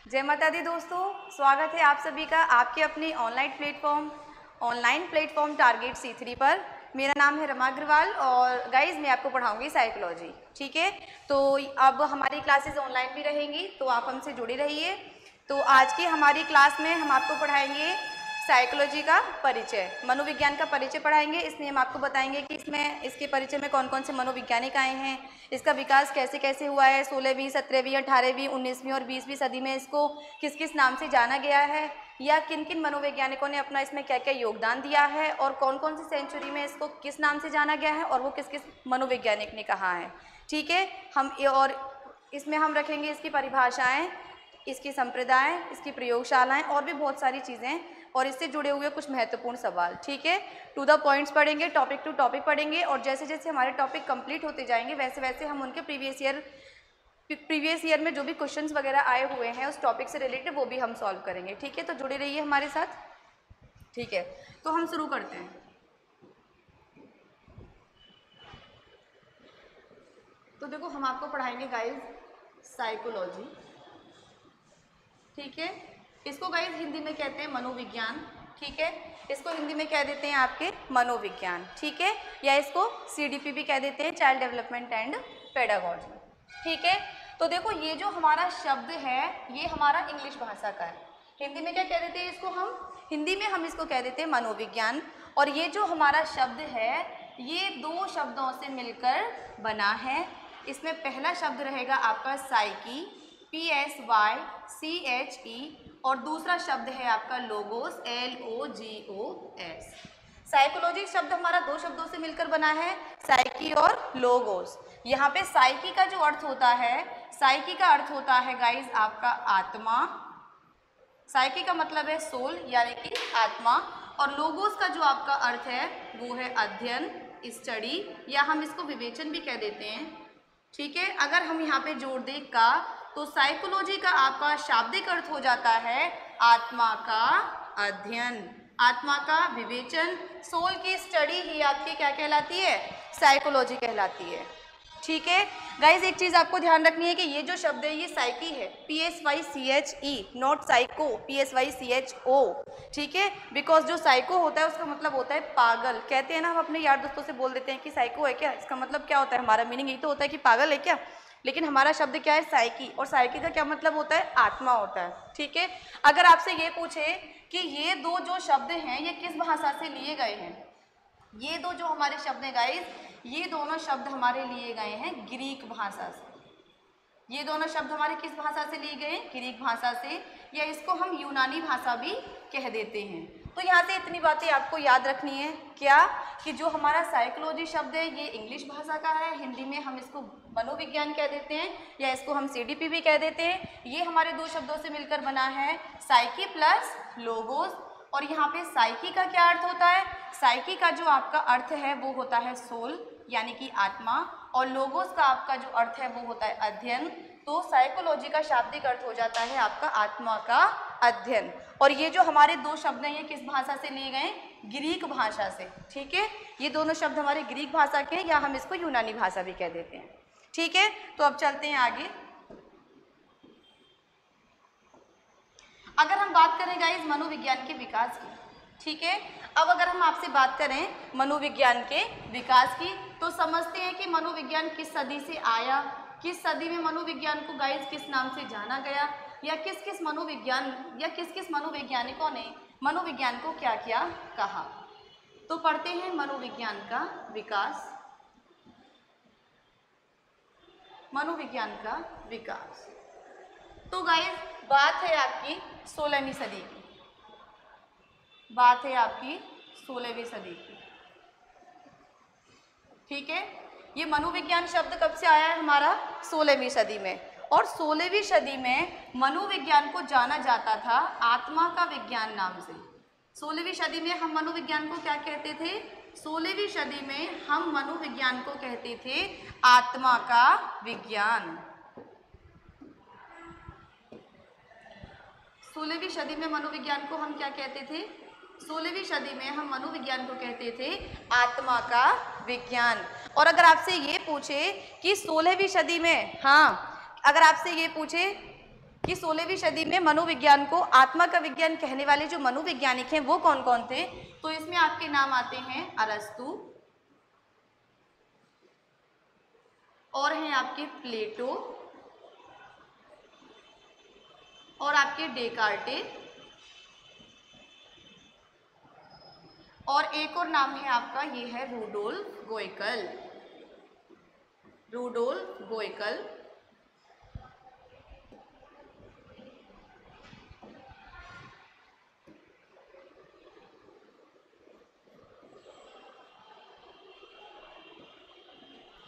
जय माता दी दोस्तों, स्वागत है आप सभी का आपके अपने ऑनलाइन प्लेटफॉर्म टारगेट C3 पर। मेरा नाम है रमा अग्रवाल और गाइज मैं आपको पढ़ाऊंगी साइकोलॉजी। ठीक है, तो अब हमारी क्लासेस ऑनलाइन भी रहेंगी, तो आप हमसे जुड़े रहिए। तो आज की हमारी क्लास में हम आपको पढ़ाएंगे साइकोलॉजी का परिचय, मनोविज्ञान का परिचय पढ़ाएंगे। इसमें हम आपको बताएंगे कि इसके परिचय में कौन कौन से मनोवैज्ञानिक आए हैं, इसका विकास कैसे कैसे हुआ है, 16वीं 17वीं 18वीं 19वीं और 20वीं सदी में इसको किस किस नाम से जाना गया है, या किन किन मनोवैज्ञानिकों ने अपना इसमें क्या क्या योगदान दिया है, और कौन कौन सी सेंचुरी में इसको किस नाम से जाना गया है और वो किस किस मनोवैज्ञानिक ने कहा है। ठीक है, और इसमें हम रखेंगे इसकी परिभाषाएँ, इसकी संप्रदाय, इसकी प्रयोगशालाएँ और भी बहुत सारी चीज़ें, और इससे जुड़े हुए कुछ महत्वपूर्ण सवाल। ठीक है, टू द पॉइंट्स पढ़ेंगे, टॉपिक टू टॉपिक पढ़ेंगे, और जैसे जैसे हमारे टॉपिक कंप्लीट होते जाएंगे वैसे वैसे हम उनके प्रीवियस ईयर में जो भी क्वेश्चंस वगैरह आए हुए हैं उस टॉपिक से रिलेटेड वो भी हम सॉल्व करेंगे। ठीक है, तो जुड़े रहिए हमारे साथ। ठीक है, तो हम शुरू करते हैं। तो देखो, हम आपको पढ़ाएंगे गाइज साइकोलॉजी। ठीक है, इसको गाइज हिंदी में कहते हैं मनोविज्ञान। ठीक है, इसको हिंदी में कह देते हैं आपके मनोविज्ञान। ठीक है, या इसको CDP भी कह देते हैं, चाइल्ड डेवलपमेंट एंड पेडागोजी। ठीक है, तो देखो ये जो हमारा शब्द है ये हमारा इंग्लिश भाषा का है। हिंदी में क्या कह देते हैं इसको हम? हिंदी में हम इसको कह देते हैं मनोविज्ञान। और ये जो हमारा शब्द है ये दो शब्दों से मिलकर बना है। इसमें पहला शब्द रहेगा आपका साइकी, PSYCHE, और दूसरा शब्द है आपका लोगोस, LOGOS। साइकोलॉजी शब्द हमारा दो शब्दों से मिलकर बना है, साइकी और लोगोस। यहाँ पे साइकी का जो अर्थ होता है, साइकी का अर्थ होता है गाइज आपका आत्मा। साइकी का मतलब है सोल यानी कि आत्मा, और लोगोस का जो आपका अर्थ है वो है अध्ययन, स्टडी, या हम इसको विवेचन भी कह देते हैं। ठीक है, अगर हम यहाँ पे जोड़ दें का, तो साइकोलॉजी का आपका शाब्दिक अर्थ हो जाता है आत्मा का अध्ययन, आत्मा का विवेचन। सोल की स्टडी ही आपकी क्या कहलाती है? साइकोलॉजी कहलाती है। ठीक है गाइज, एक चीज़ आपको ध्यान रखनी है कि ये जो शब्द है ये साइकी है, PSYCHE, नॉट साइको, PSYCHO। ठीक है, बिकॉज जो साइको होता है उसका मतलब होता है पागल। कहते हैं ना, हम अपने यार दोस्तों से बोल देते हैं कि साइको है क्या, इसका मतलब क्या होता है, हमारा मीनिंग यही तो होता है कि पागल है क्या, लेकिन हमारा शब्द क्या है? साइकी, और साइकी का क्या मतलब होता है? आत्मा होता है। ठीक है, अगर आपसे ये पूछे कि ये दो जो शब्द हैं ये किस भाषा से लिए गए हैं, ये दो जो हमारे शब्द हैं गाइज, ये दोनों शब्द हमारे लिए गए हैं ग्रीक भाषा से। ये दोनों शब्द हमारे किस भाषा से लिए गए हैं? ग्रीक भाषा से, या इसको हम यूनानी भाषा भी कह देते हैं। तो यहाँ से इतनी बातें आपको याद रखनी है, क्या कि जो हमारा साइकोलॉजी शब्द है ये इंग्लिश भाषा का है, हिंदी में हम इसको मनोविज्ञान कह देते हैं, या इसको हम CDP भी कह देते हैं। ये हमारे दो शब्दों से मिलकर बना है, साइकी प्लस लोगोस। और यहाँ पे साइकी का क्या अर्थ होता है? साइकी का जो आपका अर्थ है वो होता है सोल यानी कि आत्मा, और लोगोस का आपका जो अर्थ है वो होता है अध्ययन। तो साइकोलॉजी का शाब्दिक अर्थ हो जाता है आपका आत्मा का अध्ययन। और ये जो हमारे दो शब्द हैं ये किस भाषा से लिए गए? ग्रीक भाषा से। ठीक है, ये दोनों शब्द हमारे ग्रीक भाषा के, या हम इसको यूनानी भाषा भी कह देते हैं। ठीक है, तो अब चलते हैं आगे। अगर हम बात करें गाइज मनोविज्ञान के विकास की, ठीक है, अब अगर हम आपसे बात करें मनोविज्ञान के विकास की, तो समझते हैं कि मनोविज्ञान किस सदी से आया, किस सदी में मनोविज्ञान को गाइज किस नाम से जाना गया, या किस किस मनोवैज्ञानिकों ने मनोविज्ञान को क्या क्या कहा। तो पढ़ते हैं मनोविज्ञान का विकास। मनोविज्ञान का विकास, तो गाइज बात है आपकी 16वीं सदी की, बात है आपकी 16वीं सदी की। ठीक है, ये मनोविज्ञान शब्द कब से आया है? हमारा 16वीं सदी में। और 16वीं सदी में मनोविज्ञान को जाना जाता था आत्मा का विज्ञान नाम से। 16वीं सदी में हम मनोविज्ञान को क्या कहते थे? 16वीं सदी में हम मनोविज्ञान को कहते थे आत्मा का विज्ञान। 16वीं सदी में मनोविज्ञान को हम क्या कहते थे? 16वीं सदी में हम मनोविज्ञान को कहते थे आत्मा का विज्ञान। और अगर आपसे ये पूछे कि 16वीं सदी में, हाँ, अगर आपसे ये पूछे कि 16वीं सदी में मनोविज्ञान को आत्मा का विज्ञान कहने वाले जो मनोवैज्ञानिक हैं वो कौन कौन थे? तो इसमें आपके नाम आते हैं अरस्तु, और हैं आपके प्लेटो, और आपके डेकार्टे, और एक और नाम है आपका, ये है रूडोल्फ गोएकल। रूडोल्फ गोएकल।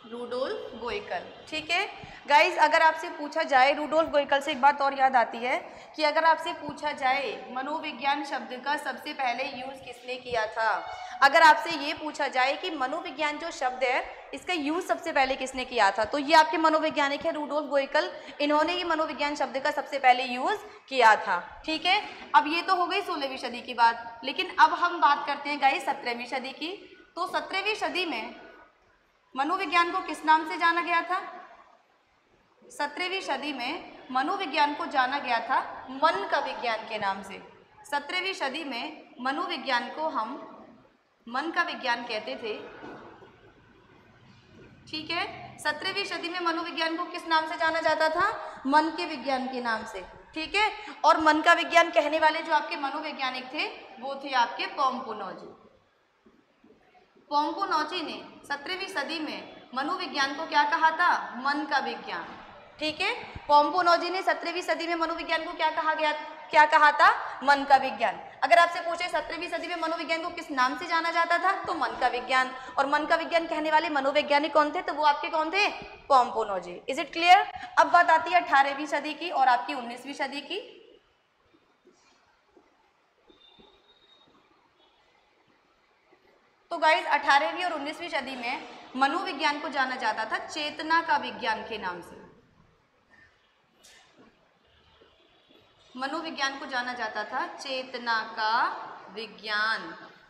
रूडोल्फ गोएकल, ठीक है गाइज। अगर आपसे पूछा जाए, रूडोल्फ गोएकल से एक बात और याद आती है कि अगर आपसे पूछा जाए मनोविज्ञान शब्द का सबसे पहले यूज किसने किया था, अगर आपसे ये पूछा जाए कि मनोविज्ञान जो शब्द है इसका यूज सबसे पहले किसने किया था, तो ये आपके मनोवैज्ञानिक है रूडोल्फ गोएकल। इन्होंने ही मनोविज्ञान शब्द का सबसे पहले यूज किया था, ठीक है। अब ये तो हो गई 16वीं सदी की बात, लेकिन अब हम बात करते हैं गाइज 17वीं सदी की। तो 17वीं सदी में मनोविज्ञान को किस नाम से जाना गया था? 17वीं सदी में मनोविज्ञान को जाना गया था मन का विज्ञान के नाम से। 17वीं सदी में मनोविज्ञान को हम मन का विज्ञान कहते थे, ठीक है। 17वीं सदी में मनोविज्ञान को किस नाम से जाना जाता था? मन के विज्ञान के नाम से, ठीक है। और मन का विज्ञान कहने वाले जो आपके मनोवैज्ञानिक थे वो थे आपके पोम्पोनोजी। पोम्पोनोजी ने 17वीं सदी में मनोविज्ञान को क्या कहा था? मन का विज्ञान, ठीक है। पोम्पोनोजी ने 17वीं सदी में मनोविज्ञान को क्या कहा था? मन का विज्ञान। अगर आपसे पूछे 17वीं सदी में मनोविज्ञान को किस नाम से जाना जाता था, तो मन का विज्ञान। और मन का विज्ञान कहने वाले मनोवैज्ञानिक कौन थे? तो वो आपके कौन थे? पोम्पोनोजी। Is it clear? अब बात आती है 18वीं सदी की और आपकी 19वीं सदी की। तो गाइज 18वीं और 19वीं सदी में मनोविज्ञान को जाना जाता था चेतना का विज्ञान के नाम से। मनोविज्ञान को जाना जाता था चेतना का विज्ञान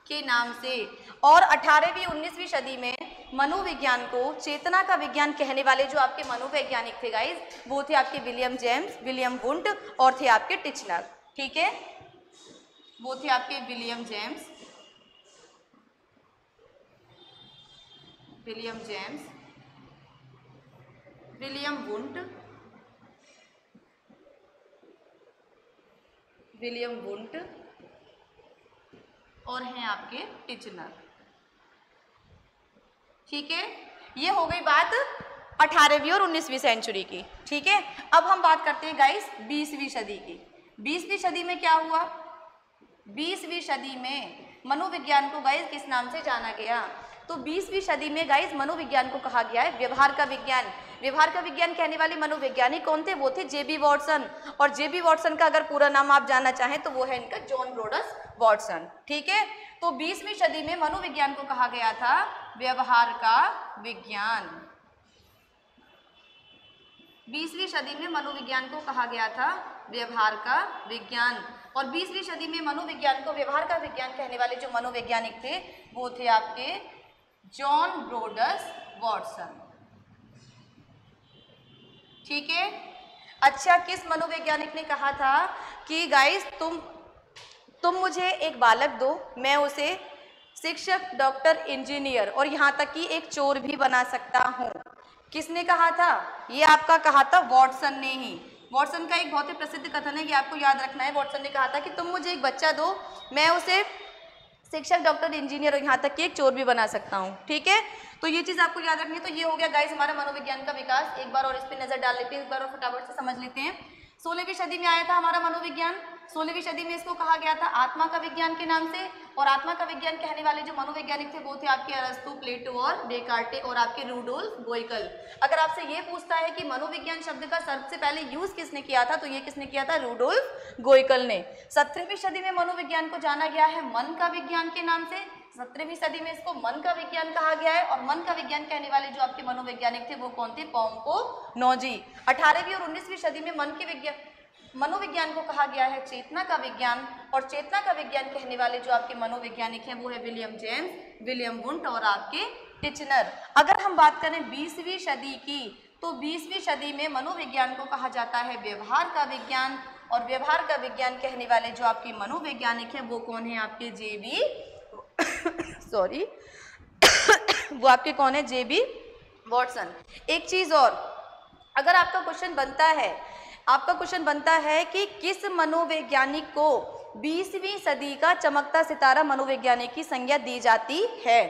के नाम से। और 18वीं 19वीं सदी में मनोविज्ञान को चेतना का विज्ञान कहने वाले जो आपके मनोवैज्ञानिक थे गाइज, वो थे आपके विलियम जेम्स, विलियम वुंट और थे आपके टिचनर, ठीक है। वो थे आपके William James, William Wundt, William Wundt और हैं आपके टिचनर, ठीक है। ये हो गई बात 18वीं और 19वीं सेंचुरी की, ठीक है। अब हम बात करते हैं गाइस 20वीं सदी की। 20वीं सदी में क्या हुआ? 20वीं सदी में मनोविज्ञान को गाइस किस नाम से जाना गया? तो 20वीं सदी में गाइस मनोविज्ञान को कहा गया है व्यवहार का विज्ञान। व्यवहार का विज्ञान कहने वाले मनोवैज्ञानिक कौन थे? वो थे जेबी वॉटसन। और जेबी वॉटसन का अगर पूरा नाम आप जानना चाहें तो वो है इनका जॉन ब्रोडस वॉटसन, ठीक है। तो 20वीं सदी में मनोविज्ञान को कहा गया था व्यवहार का विज्ञान। 20वीं सदी में मनोविज्ञान को कहा गया था व्यवहार का विज्ञान। और 20वीं सदी में मनोविज्ञान को व्यवहार का विज्ञान कहने वाले जो मनोवैज्ञानिक थे वो थे आपके जॉन ब्रोडस वॉटसन, ठीक है। अच्छा, किस मनोवैज्ञानिक ने कहा था कि गाइस तुम मुझे एक बालक दो, मैं उसे शिक्षक, डॉक्टर, इंजीनियर और यहाँ तक कि एक चोर भी बना सकता हूँ? किसने कहा था? ये आपका कहा था वॉटसन ने ही। वॉटसन का एक बहुत ही प्रसिद्ध कथन है, ये आपको याद रखना है। वॉटसन ने कहा था कि तुम मुझे एक बच्चा दो, मैं उसे शिक्षक, डॉक्टर, इंजीनियर और यहाँ तक कि एक चोर भी बना सकता हूँ, ठीक है। तो ये चीज़ आपको याद रखनी है। तो ये हो गया गाइस हमारा मनोविज्ञान का विकास। एक बार और इस पर नजर डाल लेते हैं, एक बार और फटाफट से समझ लेते हैं। 16वीं सदी में आया था हमारा मनोविज्ञान। 16वीं सदी में इसको कहा गया था आत्मा का विज्ञान के नाम से। और आत्मा का विज्ञान कहने वाले जो मनोवैज्ञानिक थे वो थे आपके अरस्तु, प्लेटो और डेकार्टे और आपके रूडोल्फ गोएकल। अगर आपसे ये पूछता है कि मनोविज्ञान शब्द का सबसे पहले यूज किसने किया था, तो ये किसने किया था? रूडोल्फ गोएकल ने। 17वीं सदी में मनोविज्ञान को जाना गया है मन का विज्ञान के नाम से। 17वीं सदी में इसको मन का विज्ञान कहा गया है। और मन का विज्ञान कहने वाले जो आपके मनोवैज्ञानिक थे वो कौन थे? पोम्पोनोजी। 18वीं और 19वीं सदी में मनोविज्ञान को कहा गया है चेतना का विज्ञान। और चेतना का विज्ञान कहने वाले जो आपके मनोवैज्ञानिक हैं वो है विलियम जेम्स, विलियम वुंट और आपके टिचनर। अगर हम बात करें 20वीं सदी की, तो 20वीं सदी में मनोविज्ञान को कहा जाता है व्यवहार का विज्ञान, और व्यवहार का विज्ञान कहने वाले जो आपके मनोवैज्ञानिक हैं वो कौन है आपके जेबी सॉरी वो आपके कौन है जेबी वॉटसन। एक चीज और, अगर आपका क्वेश्चन बनता है कि किस मनोवैज्ञानिक को 20वीं सदी का चमकता सितारा मनोवैज्ञानिक की संज्ञा दी जाती है।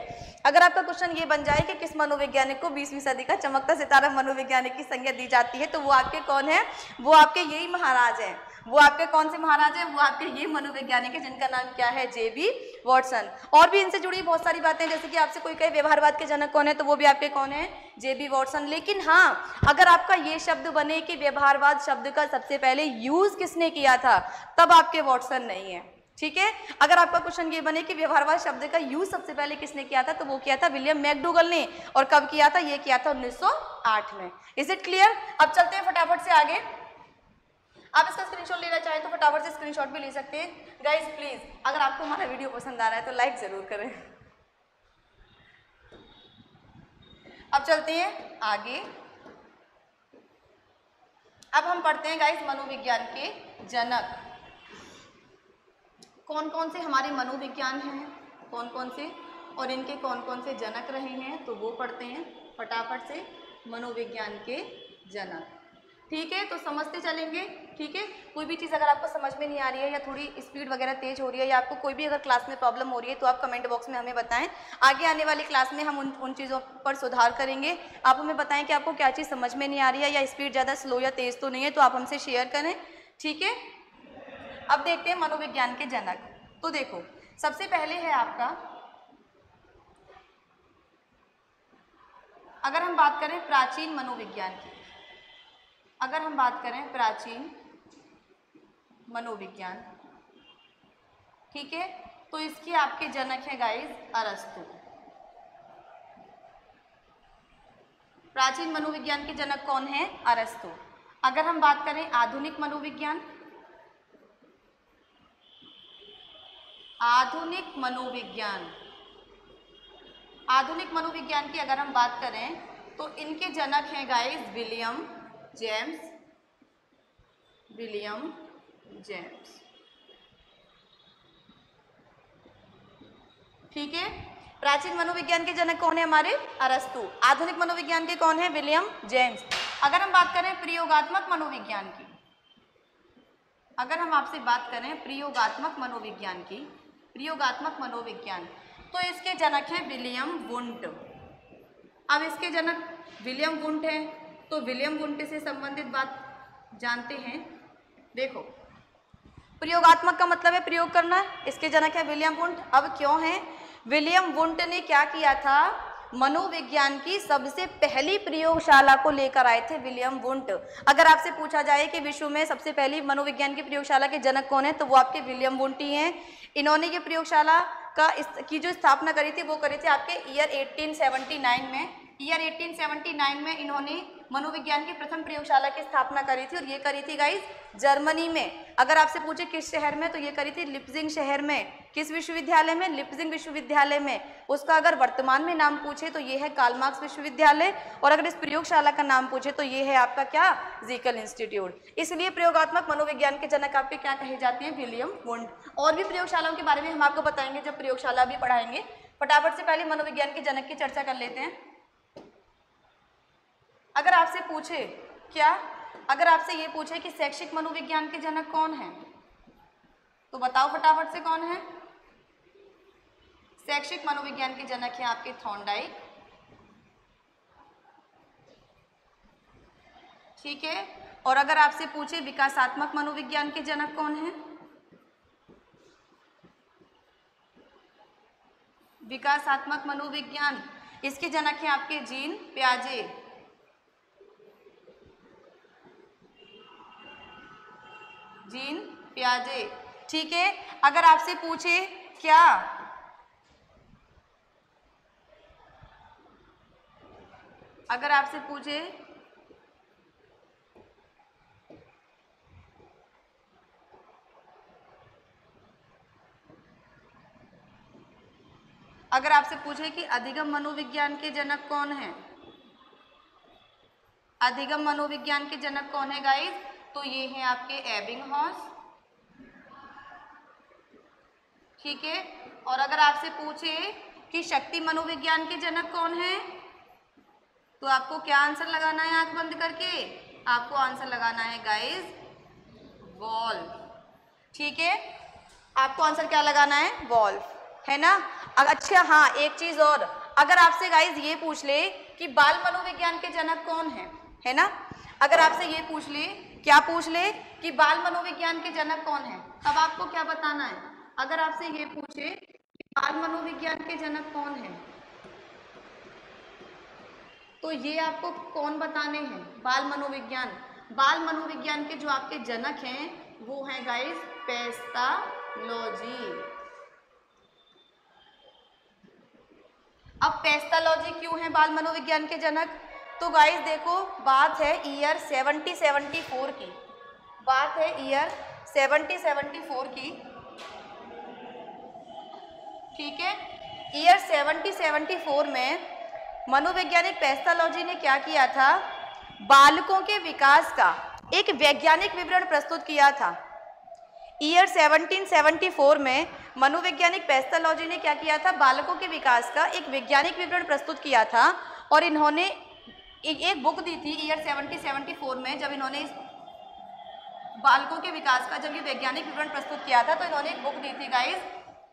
अगर आपका क्वेश्चन ये बन जाए कि किस मनोवैज्ञानिक को 20वीं सदी का चमकता सितारा मनोवैज्ञानिक की संज्ञा दी जाती है, तो वो आपके कौन है, वो आपके यही महाराज हैं। वो आपके कौन से महाराज हैं, वो आपके ये मनोवैज्ञानिक है जिनका नाम क्या है, जेबी वॉटसन। और भी इनसे जुड़ी बहुत सारी बातें, जैसे कि आपसे कोई कहे व्यवहारवाद के जनक कौन है, तो वो भी आपके कौन है, जेबी वॉटसन। लेकिन हाँ, अगर आपका ये शब्द बने कि व्यवहारवाद शब्द का सबसे पहले यूज किसने किया था, तब आपके वॉटसन नहीं है, ठीक है। अगर आपका क्वेश्चन ये बने कि व्यवहारवाद शब्द का यूज सबसे पहले किसने किया था, तो वो किया था विलियम मैकडूगल ने। और कब किया था, ये किया था 1908 में। Is it clear? अब चलते हैं फटाफट से आगे। आप इसका स्क्रीनशॉट लेना चाहें तो फटाफट से स्क्रीनशॉट भी ले सकते हैं। गाइज प्लीज, अगर आपको हमारा वीडियो पसंद आ रहा है तो लाइक जरूर करें। अब चलते हैं आगे। अब हम पढ़ते हैं गाइज मनोविज्ञान के जनक। कौन कौन से हमारे मनोविज्ञान हैं, कौन कौन से, और इनके कौन कौन से जनक रहे हैं, तो वो पढ़ते हैं फटाफट से। मनोविज्ञान के जनक, ठीक है, तो समझते चलेंगे, ठीक है। कोई भी चीज़ अगर आपको समझ में नहीं आ रही है, या थोड़ी स्पीड वगैरह तेज हो रही है, या आपको कोई भी अगर क्लास में प्रॉब्लम हो रही है, तो आप कमेंट बॉक्स में हमें बताएं। आगे आने वाली क्लास में हम उन चीज़ों पर सुधार करेंगे। आप हमें बताएं कि आपको क्या चीज़ समझ में नहीं आ रही है, या स्पीड ज़्यादा स्लो या तेज़ तो नहीं है, तो आप हमसे शेयर करें, ठीक है। अब देखते हैं मनोविज्ञान के जनक। तो देखो, सबसे पहले है आपका, अगर हम बात करें प्राचीन मनोविज्ञान की, अगर हम बात करें प्राचीन मनोविज्ञान, ठीक है, तो इसके आपके जनक है गाइस अरस्तु। प्राचीन मनोविज्ञान के जनक कौन है, अरस्तु। अगर हम बात करें आधुनिक मनोविज्ञान, आधुनिक मनोविज्ञान, आधुनिक मनोविज्ञान की अगर हम बात करें तो इनके जनक हैं guys William James, William James, ठीक है। प्राचीन मनोविज्ञान के जनक कौन है हमारे, अरस्तु। आधुनिक मनोविज्ञान के कौन है, विलियम जेम्स। अगर हम बात करें प्रयोगात्मक मनोविज्ञान की, अगर हम आपसे बात करें प्रयोगात्मक मनोविज्ञान की, प्रयोगात्मक मनोविज्ञान, तो इसके जनक हैं विलियम वुंट। अब इसके जनक विलियम वुंट हैं, तो विलियम वुंट से संबंधित बात जानते हैं। देखो, प्रयोगात्मक का मतलब है प्रयोग करना, इसके जनक है विलियम वुंट। अब क्यों है, विलियम वुंट ने क्या किया था, मनोविज्ञान की सबसे पहली प्रयोगशाला को लेकर आए थे विलियम वुंट। अगर आपसे पूछा जाए कि विश्व में सबसे पहली मनोविज्ञान की प्रयोगशाला के जनक कौन है, तो वो आपके विलियम वुंट ही हैं। इन्होंने ये प्रयोगशाला की जो स्थापना करी थी, वो करी थी आपके ईयर 1879 में। ईयर 1879 में इन्होंने मनोविज्ञान की प्रथम प्रयोगशाला की स्थापना करी थी, और ये करी थी गाइस जर्मनी में। अगर आपसे पूछे किस शहर में, तो ये करी थी लिप्जिंग शहर में। किस विश्वविद्यालय में, लिप्जिंग विश्वविद्यालय में। उसका अगर वर्तमान में नाम पूछे तो ये है कार्ल मार्क्स विश्वविद्यालय, और अगर इस प्रयोगशाला का नाम पूछे तो ये है आपका क्या, ज़ीकल इंस्टीट्यूट। इसलिए प्रयोगात्मक मनोविज्ञान के जनक आपके क्या कहे जाते हैं, विलियम वुंट। और भी प्रयोगशालाओं के बारे में हम आपको बताएंगे जब प्रयोगशाला भी पढ़ाएंगे। फटाफट से पहले मनोविज्ञान के जनक की चर्चा कर लेते हैं। अगर आपसे पूछे क्या, अगर आपसे ये पूछे कि शैक्षिक मनोविज्ञान के जनक कौन है, तो बताओ फटाफट से कौन है। शैक्षिक मनोविज्ञान के जनक हैं आपके थॉर्नडाइक, ठीक है। और अगर आपसे पूछे विकासात्मक मनोविज्ञान के जनक कौन है, विकासात्मक मनोविज्ञान, इसके जनक हैं आपके जीन पियाजे, जीन पियाजे, ठीक है। अगर आपसे पूछे क्या, अगर आपसे पूछे अगर आपसे पूछे कि अधिगम मनोविज्ञान के जनक कौन है, अधिगम मनोविज्ञान के जनक कौन है गाइस, तो ये हैं आपके एबिंगहॉस, ठीक है। और अगर आपसे पूछे कि शक्ति मनोविज्ञान के जनक कौन है, तो आपको क्या आंसर लगाना है आंख बंद करके, आपको आंसर लगाना है गाइस वॉल्फ, ठीक है। आपको आंसर क्या लगाना है, वॉल्फ, है ना। अच्छा हाँ, एक चीज और, अगर आपसे गाइस ये पूछ ले कि बाल मनोविज्ञान के जनक कौन है ना, अगर आपसे ये पूछ ले, क्या पूछ ले कि बाल मनोविज्ञान के जनक कौन है, तब आपको क्या बताना है। अगर आपसे ये पूछे कि बाल मनोविज्ञान के जनक कौन है, तो ये आपको कौन बताने हैं, बाल मनोविज्ञान। बाल मनोविज्ञान के जो आपके जनक हैं वो हैं गाइस पेस्टालॉजी। अब पेस्टालॉजी क्यों है बाल मनोविज्ञान के जनक, तो गाइस देखो, बात है ईयर 70-74 की, बात है ईयर 70-74 की, ठीक है। ईयर 70-74 में मनोवैज्ञानिक पेस्टालॉजी ने क्या किया था, बालकों के विकास का एक वैज्ञानिक विवरण प्रस्तुत किया था। ईयर 1774 में मनोवैज्ञानिक पेस्टालॉजी ने क्या किया था, बालकों के विकास का एक वैज्ञानिक विवरण प्रस्तुत किया था, और इन्होंने एक बुक दी थी ईयर 70-74 में। जब इन्होंने इस बालकों के विकास का जब ये वैज्ञानिक विवरण प्रस्तुत किया था, तो इन्होंने एक बुक दी थी गाइस,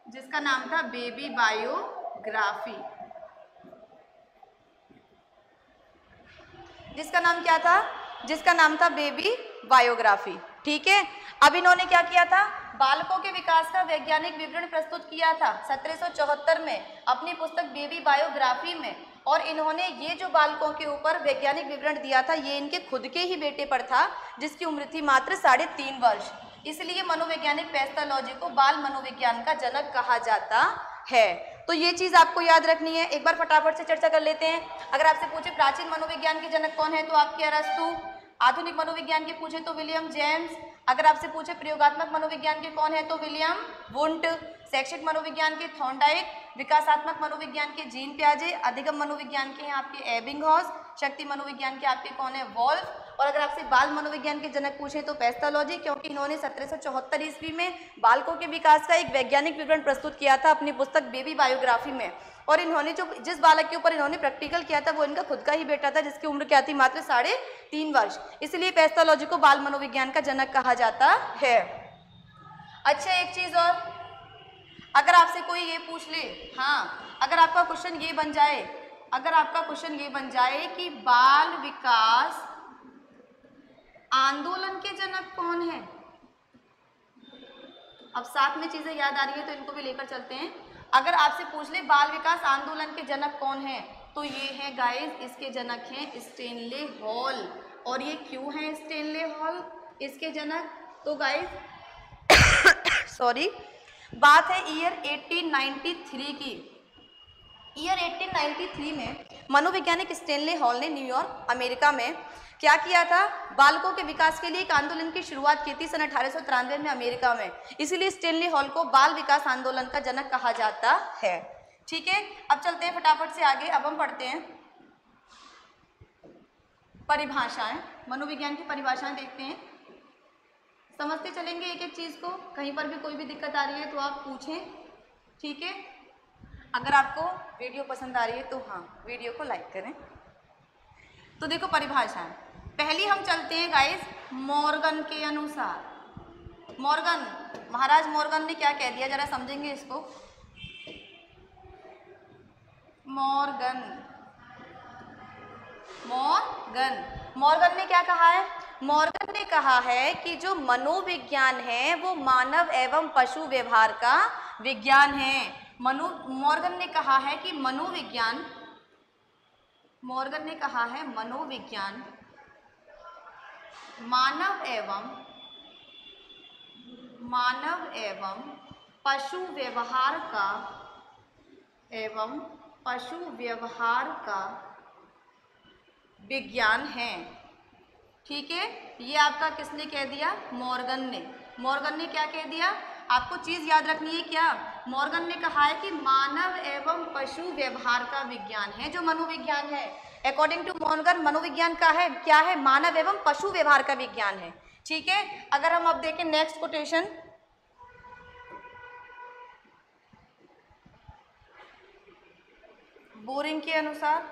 जिसका नाम था बेबी बायोग्राफी, जिसका नाम क्या था, जिसका नाम था बेबी बायोग्राफी, ठीक है। अब इन्होंने क्या किया था, बालकों के विकास का वैज्ञानिक विवरण प्रस्तुत किया था 1774 में अपनी पुस्तक बेबी बायोग्राफी में, और इन्होंने ये जो बालकों के ऊपर वैज्ञानिक विवरण दिया था, ये इनके खुद के ही बेटे पर था, जिसकी उम्र थी मात्र 3.5 वर्ष। इसलिए मनोवैज्ञानिक पेस्टालॉजी को बाल मनोविज्ञान का जनक कहा जाता है। तो ये चीज आपको याद रखनी है। एक बार फटाफट से चर्चा कर लेते हैं। अगर आपसे पूछे प्राचीन मनोविज्ञान के जनक कौन है, तो आपके अरस्तु। आधुनिक मनोविज्ञान के पूछे तो विलियम जेम्स। अगर आपसे पूछे प्रयोगात्मक मनोविज्ञान के कौन है, तो विलियम वुंट। शैक्षिक मनोविज्ञान के थॉर्नडाइक। विकासात्मक मनोविज्ञान के जीन पियाजे। अधिगम मनोविज्ञान के हैं आपके एबिंगहॉस। शक्ति मनोविज्ञान के आपके कौन है, वॉल्फ। और अगर आपसे बाल मनोविज्ञान के जनक पूछे तो पेस्टालॉजी, क्योंकि इन्होंने 1774 ईस्वी में बालकों के विकास का एक वैज्ञानिक विवरण प्रस्तुत किया था अपनी पुस्तक बेबी बायोग्राफी में, और इन्होंने जिस बालक के ऊपर इन्होंने प्रैक्टिकल किया था वो इनका खुद का ही बेटा था, जिसकी उम्र क्या थी, मात्र 3.5 वर्ष। इसलिए पेस्टालॉजी को बाल मनोविज्ञान का जनक कहा जाता है। अच्छा, एक चीज और, अगर आपसे कोई ये पूछ ले, हाँ, अगर आपका क्वेश्चन ये बन जाए, अगर आपका क्वेश्चन ये बन जाए कि बाल विकास आंदोलन के जनक कौन है, अब साथ में चीजें याद आ रही है तो इनको भी लेकर चलते हैं। अगर आपसे पूछ ले बाल विकास आंदोलन के जनक कौन है, तो ये है गाइस, इसके जनक हैं स्टेनले हॉल। और ये क्यों है स्टेनले हॉल इसके जनक, तो गाइस सॉरी, बात है ईयर 1893 की। ईयर 1893 में मनोवैज्ञानिक स्टेनले हॉल ने न्यूयॉर्क अमेरिका में क्या किया था, बालकों के विकास के लिए एक आंदोलन की शुरुआत की थी सन 1893 में अमेरिका में। इसीलिए स्टेनले हॉल को बाल विकास आंदोलन का जनक कहा जाता है। ठीक है, अब चलते हैं फटाफट से आगे। अब हम पढ़ते हैं परिभाषाएं, मनोविज्ञान की परिभाषाएं देखते हैं, समझते चलेंगे एक एक चीज को। कहीं पर भी कोई भी दिक्कत आ रही है तो आप पूछें, ठीक है। अगर आपको वीडियो पसंद आ रही है तो हाँ, वीडियो को लाइक करें। तो देखो परिभाषाएं, पहली हम चलते हैं गाइस मॉर्गन के अनुसार। मॉर्गन, महाराज मॉर्गन ने क्या कह दिया, जरा समझेंगे इसको। मॉर्गन, मॉर्गन, मॉर्गन ने क्या कहा है, मॉर्गन ने कहा है कि जो मनोविज्ञान है वो मानव एवं पशु व्यवहार का विज्ञान है। मॉर्गन ने कहा है कि मनोविज्ञान, मॉर्गन ने कहा है मनोविज्ञान मानव एवं पशु व्यवहार का विज्ञान है। ठीक है, ये आपका किसने कह दिया, मॉर्गन ने। मॉर्गन ने क्या कह दिया, आपको चीज याद रखनी है क्या, मॉर्गन ने कहा है कि मानव एवं पशु व्यवहार का विज्ञान है जो मनोविज्ञान है। अकॉर्डिंग टू मॉर्गन मनोविज्ञान का है क्या है? मानव एवं पशु व्यवहार का विज्ञान है। ठीक है, अगर हम अब देखें नेक्स्ट कोटेशन, बोरिंग के अनुसार,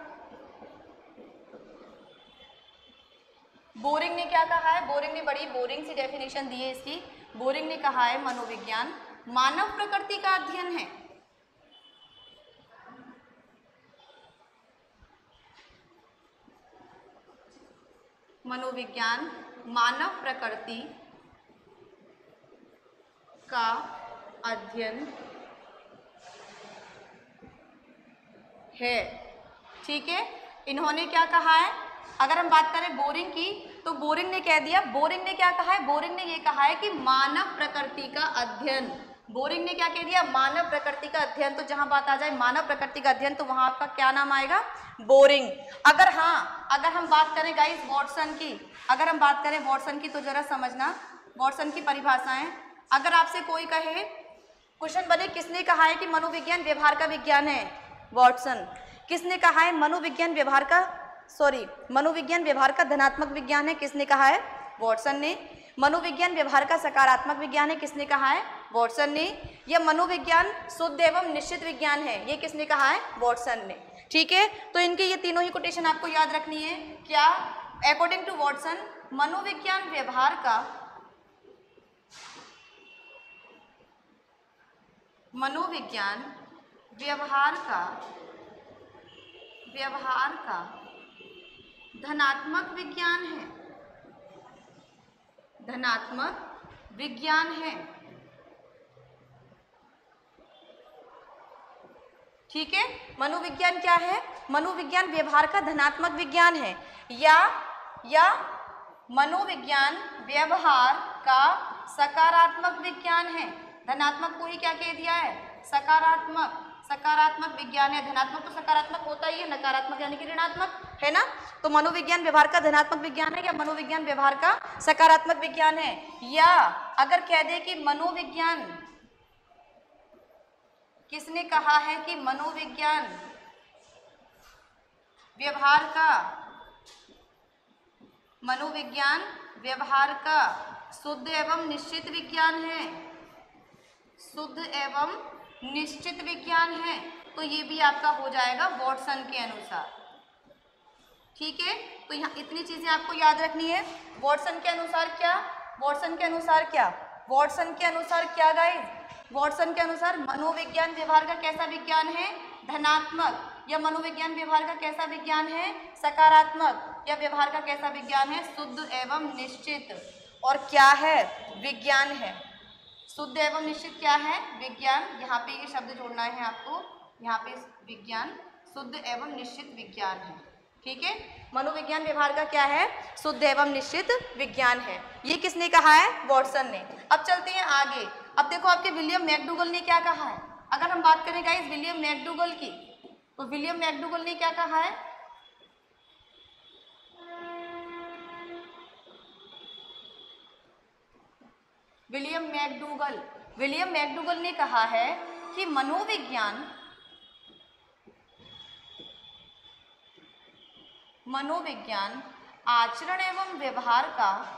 बोरिंग ने क्या कहा है? बोरिंग ने बड़ी बोरिंग सी डेफिनेशन दी है इसकी। बोरिंग ने कहा है मनोविज्ञान मानव प्रकृति का अध्ययन है। मनोविज्ञान मानव प्रकृति का अध्ययन है। ठीक है, इन्होंने क्या कहा है? अगर हम बात करें बोरिंग की तो बोरिंग ने कह दिया, बोरिंग ने क्या कहा है? बोरिंग ने ये कहा है कि मानव प्रकृति का अध्ययन। बोरिंग ने क्या कह दिया? मानव प्रकृति का अध्ययन। तो जहां बात आ जाए मानव प्रकृति का अध्ययन तो वहां आपका क्या नाम आएगा? बोरिंग। अगर हम बात करें गाइस वॉटसन की, अगर हम बात करें वॉटसन की तो जरा समझना वॉटसन की परिभाषाएं। अगर आपसे कोई कहे, क्वेश्चन बने किसने कहा है कि मनोविज्ञान व्यवहार का विज्ञान है? वॉटसन। किसने कहा है मनोविज्ञान व्यवहार का, मनोविज्ञान व्यवहार का धनात्मक विज्ञान है? किसने कहा है? वॉटसन ने। मनोविज्ञान व्यवहार का सकारात्मक विज्ञान है? किसने कहा है? वॉटसन ने। यह मनोविज्ञान शुद्ध एवं निश्चित विज्ञान है, ये किसने कहा है? वॉटसन ने। ठीक है, तो इनके ये तीनों ही कोटेशन आपको याद रखनी है। क्या? अकॉर्डिंग टू वॉटसन मनोविज्ञान व्यवहार का व्यवहार का धनात्मक विज्ञान है, धनात्मक विज्ञान है। ठीक है, मनोविज्ञान क्या है? मनोविज्ञान व्यवहार का धनात्मक विज्ञान है, या मनोविज्ञान व्यवहार का सकारात्मक विज्ञान है। धनात्मक को ही क्या कह दिया है? सकारात्मक विज्ञान है। धनात्मक तो सकारात्मक होता ही है, नकारात्मक यानी कि ऋणात्मक, है ना? तो मनोविज्ञान व्यवहार का धनात्मक विज्ञान है या मनोविज्ञान व्यवहार का सकारात्मक विज्ञान है? या अगर कह दे कि मनोविज्ञान, किसने कहा है कि मनोविज्ञान व्यवहार का शुद्ध एवं निश्चित विज्ञान है, शुद्ध एवं निश्चित विज्ञान है, तो ये भी आपका हो जाएगा वॉटसन के अनुसार। ठीक है, तो यहाँ इतनी चीजें आपको याद रखनी है। वॉटसन के अनुसार क्या? वॉटसन के अनुसार क्या? वॉटसन के अनुसार क्या गाइस? वॉटसन के अनुसार मनोविज्ञान व्यवहार का कैसा विज्ञान है? धनात्मक। या मनोविज्ञान व्यवहार का कैसा विज्ञान है? सकारात्मक। या व्यवहार का कैसा विज्ञान है? शुद्ध एवं निश्चित। और क्या है? विज्ञान है। शुद्ध एवं निश्चित क्या है? विज्ञान। यहाँ पे ये शब्द जोड़ना है आपको, यहाँ पे विज्ञान शुद्ध एवं निश्चित विज्ञान है। ठीक है, मनोविज्ञान व्यवहार का क्या है? शुद्ध एवं निश्चित विज्ञान है। ये किसने कहा है? वॉटसन ने। अब चलते हैं आगे। अब देखो आपके विलियम मैकडूगल ने क्या कहा है। अगर हम बात करें गाइस विलियम मैकडूगल की, तो विलियम मैकडूगल ने क्या कहा है? विलियम मैकडूगल ने कहा है कि मनोविज्ञान आचरण एवं व्यवहार का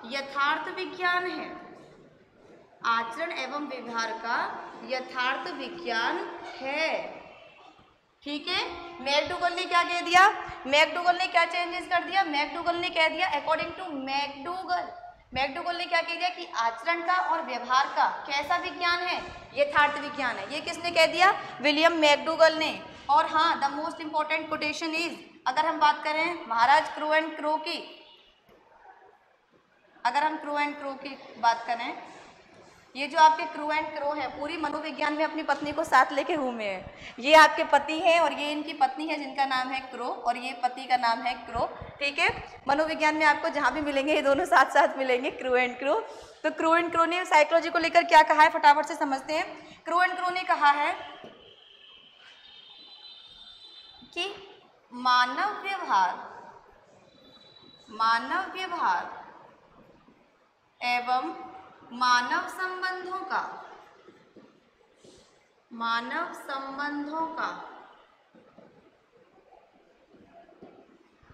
यथार्थ विज्ञान है। आचरण एवं व्यवहार का यथार्थ विज्ञान है। ठीक है, मैकडूगल ने क्या कह दिया? मैकडूगल ने क्या चेंजेस कर दिया? मैकडूगल ने कह दिया अकॉर्डिंग टू मैकडूगल ने क्या कह दिया कि आचरण का और व्यवहार का कैसा विज्ञान है? यथार्थ विज्ञान है। ये किसने कह दिया? विलियम मैकडूगल ने। और हाँ, the most important quotation is, अगर हम बात करें महाराज क्रू एंड क्रो की, अगर हम क्रू एंड क्रो की बात करें, ये जो आपके क्रू एंड क्रो है पूरी मनोविज्ञान में अपनी पत्नी को साथ लेके घूमे हैं। ये आपके पति हैं और ये इनकी पत्नी है जिनका नाम है क्रो, और ये पति का नाम है क्रो। ठीक है, मनोविज्ञान में आपको जहाँ भी मिलेंगे ये दोनों साथ साथ मिलेंगे, क्रू एंड क्रो। तो क्रू एंड क्रो ने साइकोलॉजी को लेकर क्या कहा है, फटाफट से समझते हैं। क्रू एंड क्रो ने कहा है कि मानव व्यवहार एवं मानव संबंधों का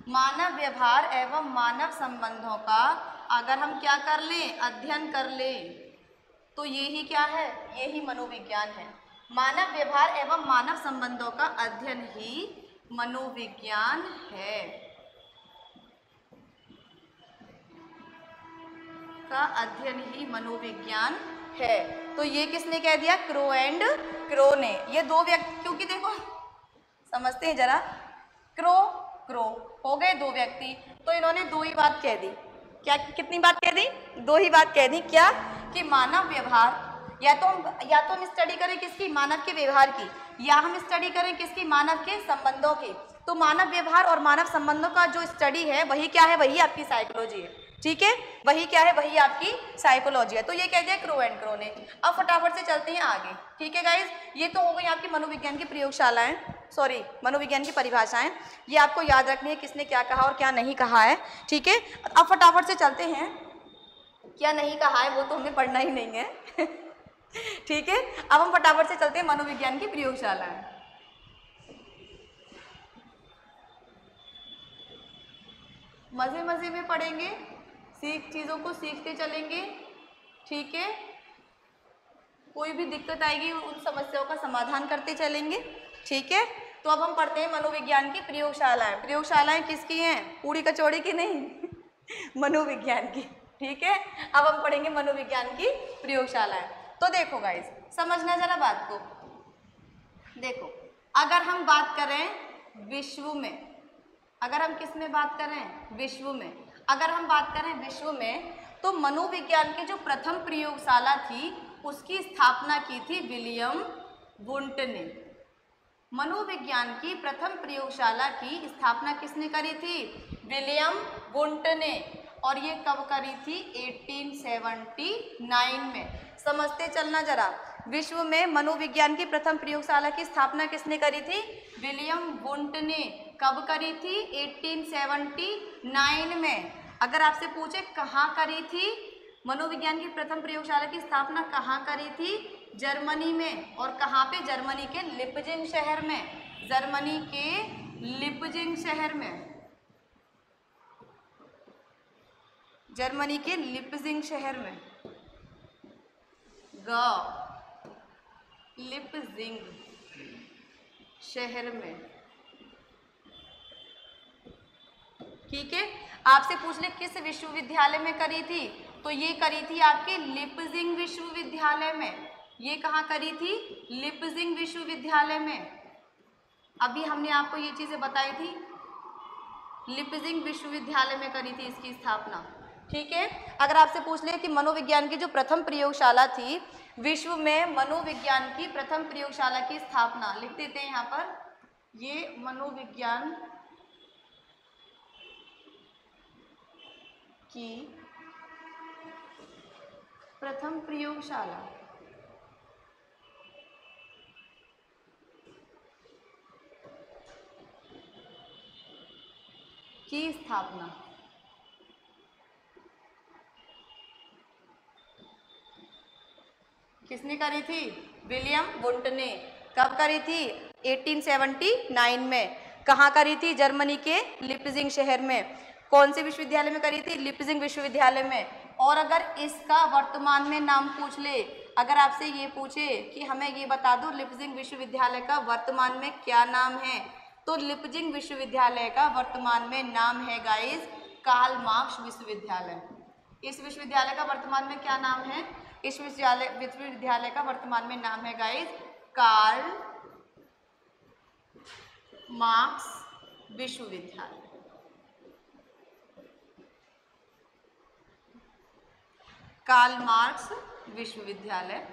मानव व्यवहार एवं मानव संबंधों का अगर हम क्या कर लें, अध्ययन कर लें, तो ये ही क्या है, ये ही मनोविज्ञान है। मानव व्यवहार एवं मानव संबंधों का अध्ययन ही मनोविज्ञान है, है। तो ये किसने कह दिया, क्रो एंड क्रो ने। ये दो व्यक्ति, क्योंकि देखो समझते हैं जरा, क्रो हो गए दो व्यक्ति, तो इन्होंने दो ही बात कह दी। क्या, कितनी बात कह दी, दो ही बात कह दी। क्या, कि मानव व्यवहार या तो हम स्टडी करें किसकी, मानव के व्यवहार की, या हम स्टडी करें किसकी, मानव के संबंधों की। तो मानव व्यवहार और मानव संबंधों का जो स्टडी है वही क्या है, वही आपकी साइकोलॉजी है। ठीक है, वही क्या है, वही आपकी साइकोलॉजी है। तो ये कह दिया क्रो एंड क्रो ने। अब फटाफट से चलते हैं आगे। ठीक है गाइज, ये तो हो गई आपकी मनोविज्ञान की प्रयोगशालाएं, सॉरी मनोविज्ञान की परिभाषाएं। ये आपको याद रखनी है किसने क्या कहा और क्या नहीं कहा है। ठीक है, अब फटाफट से चलते हैं, क्या नहीं कहा है वो तो हमें पढ़ना ही नहीं है। ठीक है, अब हम फटाफट से चलते हैं मनोविज्ञान की प्रयोगशालाएं। मजे मजे में पढ़ेंगे, चीज़ों को सीखते चलेंगे। ठीक है, कोई भी दिक्कत आएगी उन समस्याओं का समाधान करते चलेंगे। ठीक है, तो अब हम पढ़ते हैं मनोविज्ञान की प्रयोगशालाएं। प्रयोगशालाएं किसकी हैं, पूरी कचौड़ी की नहीं, मनोविज्ञान की। ठीक है, अब हम पढ़ेंगे मनोविज्ञान की प्रयोगशालाएं। तो देखो गाइस, समझना जरा बात को। देखो, अगर हम बात करें विश्व में, अगर हम किस में बात करें, विश्व में, अगर हम बात करें विश्व में, तो मनोविज्ञान की जो प्रथम प्रयोगशाला थी उसकी स्थापना की थी विलियम वुंट ने। मनोविज्ञान की प्रथम प्रयोगशाला की स्थापना किसने करी थी, विलियम वुंट ने। और ये कब करी थी, 1879 में। समझते चलना जरा, विश्व में मनोविज्ञान की प्रथम प्रयोगशाला की स्थापना किसने करी थी, विलियम वुंट ने। कब करी थी, 1879 में। अगर आपसे पूछे कहाँ करी थी, मनोविज्ञान की प्रथम प्रयोगशाला की स्थापना कहाँ करी थी, जर्मनी में। और कहाँ पे, जर्मनी के लिपजिंग शहर में, जर्मनी के लिपजिंग शहर में, जर्मनी के लिपजिंग शहर में, लिपजिंग शहर में। ठीक है, आपसे पूछ ले किस विश्वविद्यालय में करी थी, तो ये करी थी आपके लिपजिंग विश्वविद्यालय में। ये कहाँ करी थी, लिपजिंग विश्वविद्यालय में। अभी हमने आपको ये चीजें बताई थी, लिपजिंग विश्वविद्यालय में करी थी इसकी स्थापना। ठीक है, अगर आपसे पूछ ले कि मनोविज्ञान की जो प्रथम प्रयोगशाला थी विश्व में, मनोविज्ञान की प्रथम प्रयोगशाला की स्थापना, लिख देते हैं यहाँ पर, ये मनोविज्ञान की प्रथम प्रयोगशाला की स्थापना किसने करी थी, विलियम वुंट ने। कब करी थी, 1879 में। कहाँ करी थी, जर्मनी के लिपजिंग शहर में। कौन से विश्वविद्यालय में करी थी, लिपजिंग विश्वविद्यालय में। और अगर इसका वर्तमान में नाम पूछ ले, अगर आपसे ये पूछे कि हमें ये बता दो लिपजिंग विश्वविद्यालय का वर्तमान में क्या नाम है, तो लिपजिंग विश्वविद्यालय का वर्तमान में नाम है गाइस कार्ल मार्क्स विश्वविद्यालय। इस विश्वविद्यालय का वर्तमान में क्या नाम है, इस विश्वविद्यालय का वर्तमान में नाम है गाइस कार्ल मार्क्स विश्वविद्यालय। कार्ल मार्क्स विश्वविद्यालय।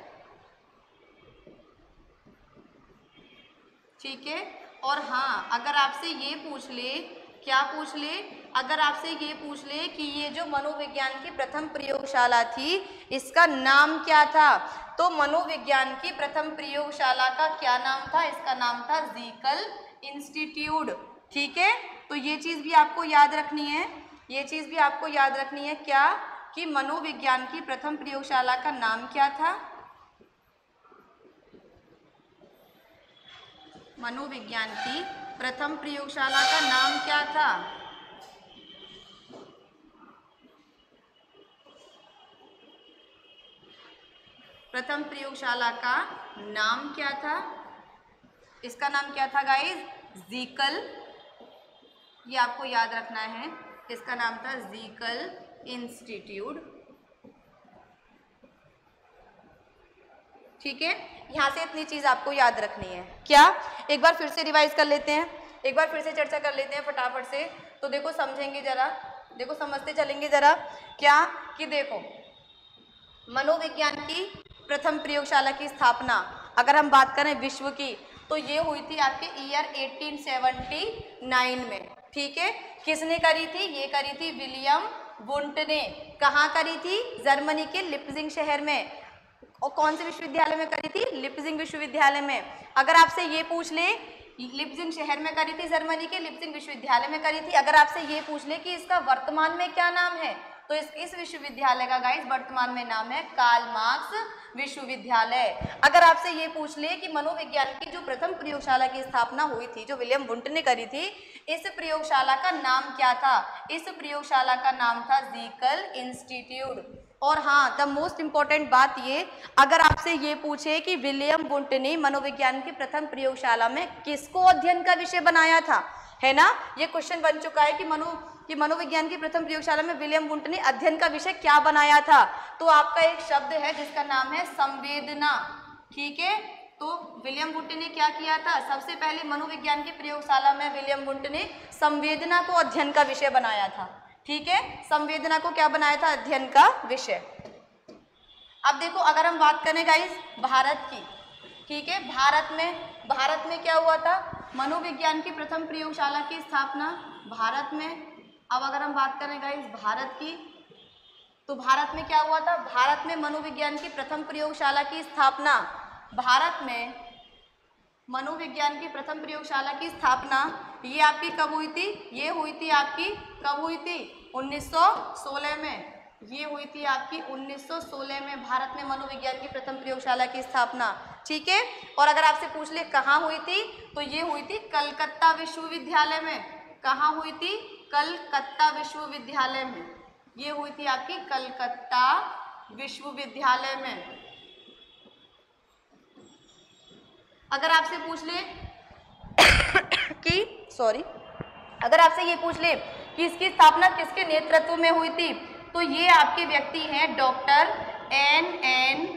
ठीक है, और हाँ, अगर आपसे ये पूछ ले, क्या पूछ ले, अगर आपसे ये पूछ ले कि ये जो मनोविज्ञान की प्रथम प्रयोगशाला थी इसका नाम क्या था, तो मनोविज्ञान की प्रथम प्रयोगशाला का क्या नाम था, इसका नाम था ज़ीकल इंस्टीट्यूट। ठीक है, तो ये चीज़ भी आपको याद रखनी है, ये चीज़ भी आपको याद रखनी है क्या, कि मनोविज्ञान की प्रथम प्रयोगशाला का नाम क्या था, मनोविज्ञान की प्रथम प्रयोगशाला का नाम क्या था। प्रथम प्रयोगशाला का नाम क्या था, इसका नाम क्या था गाइस, ज़ीकल, ये आपको याद रखना है, इसका नाम था ज़ीकल इंस्टीट्यूट। ठीक है, यहाँ से इतनी चीज़ आपको याद रखनी है। क्या, एक बार फिर से रिवाइज कर लेते हैं, एक बार फिर से चर्चा कर लेते हैं फटाफट से, तो देखो समझेंगे जरा, देखो समझते चलेंगे जरा। क्या, कि देखो मनोविज्ञान की प्रथम प्रयोगशाला की स्थापना अगर हम बात करें विश्व की, तो ये हुई थी आपके ईयर 1879 में। ठीक है, किसने करी थी, ये करी थी विलियम वुंट ने। कहाँ करी थी, जर्मनी के लिप्जिंग शहर में। और कौन से विश्वविद्यालय में करी थी, लिप्जिंग विश्वविद्यालय में। अगर आपसे ये पूछ ले, लिप्जिंग शहर में करी थी, जर्मनी के लिप्जिंग विश्वविद्यालय में करी थी। अगर आपसे ये पूछ ले कि इसका वर्तमान में क्या नाम है, तो इस विश्वविद्यालय का गाइस वर्तमान में नाम है कार्ल मार्क्स विश्वविद्यालय। अगर आपसे ये पूछ ले कि मनोविज्ञान की जो प्रथम प्रयोगशाला की स्थापना हुई थी, जो विलियम वुंट ने करी थी, इस प्रयोगशाला का नाम क्या था, इस प्रयोगशाला का नाम था ज़ीकल इंस्टीट्यूट। और हाँ, द मोस्ट इंपॉर्टेंट बात ये, अगर आपसे ये पूछे कि विलियम वुंट ने मनोविज्ञान की प्रथम प्रयोगशाला में किसको अध्ययन का विषय बनाया था, है ना, ये क्वेश्चन बन चुका है कि मनोविज्ञान की प्रथम प्रयोगशाला में विलियम वुंट ने अध्ययन का विषय क्या बनाया था, तो आपका एक शब्द है जिसका नाम है संवेदना। ठीक है, तो विलियम वुंट ने क्या किया था, सबसे पहले मनोविज्ञान की प्रयोगशाला में विलियम वुंट ने संवेदना को अध्ययन का विषय बनाया था। ठीक है, संवेदना को क्या बनाया था, अध्ययन का विषय। अब देखो, अगर हम बात करें गाइस भारत की, ठीक है, भारत में क्या हुआ था, मनोविज्ञान की प्रथम प्रयोगशाला की स्थापना भारत में। अब अगर हम बात करें गाइस भारत की, तो भारत में क्या हुआ था, भारत में मनोविज्ञान की प्रथम प्रयोगशाला की स्थापना, भारत में मनोविज्ञान की प्रथम प्रयोगशाला की स्थापना ये आपकी कब हुई थी, ये हुई थी आपकी, कब हुई थी, 1916 में। ये हुई थी आपकी 1916 में भारत में मनोविज्ञान की प्रथम प्रयोगशाला की स्थापना। ठीक है, और अगर आपसे पूछ ले कहाँ हुई थी, तो ये हुई थी कलकत्ता विश्वविद्यालय में। कहाँ हुई थी, कलकत्ता विश्वविद्यालय में। ये हुई थी आपकी कलकत्ता विश्वविद्यालय में। अगर आपसे पूछ ले अगर आपसे ये पूछ ले कि इसकी स्थापना किसके नेतृत्व में हुई थी, तो ये आपके व्यक्ति हैं डॉक्टर एन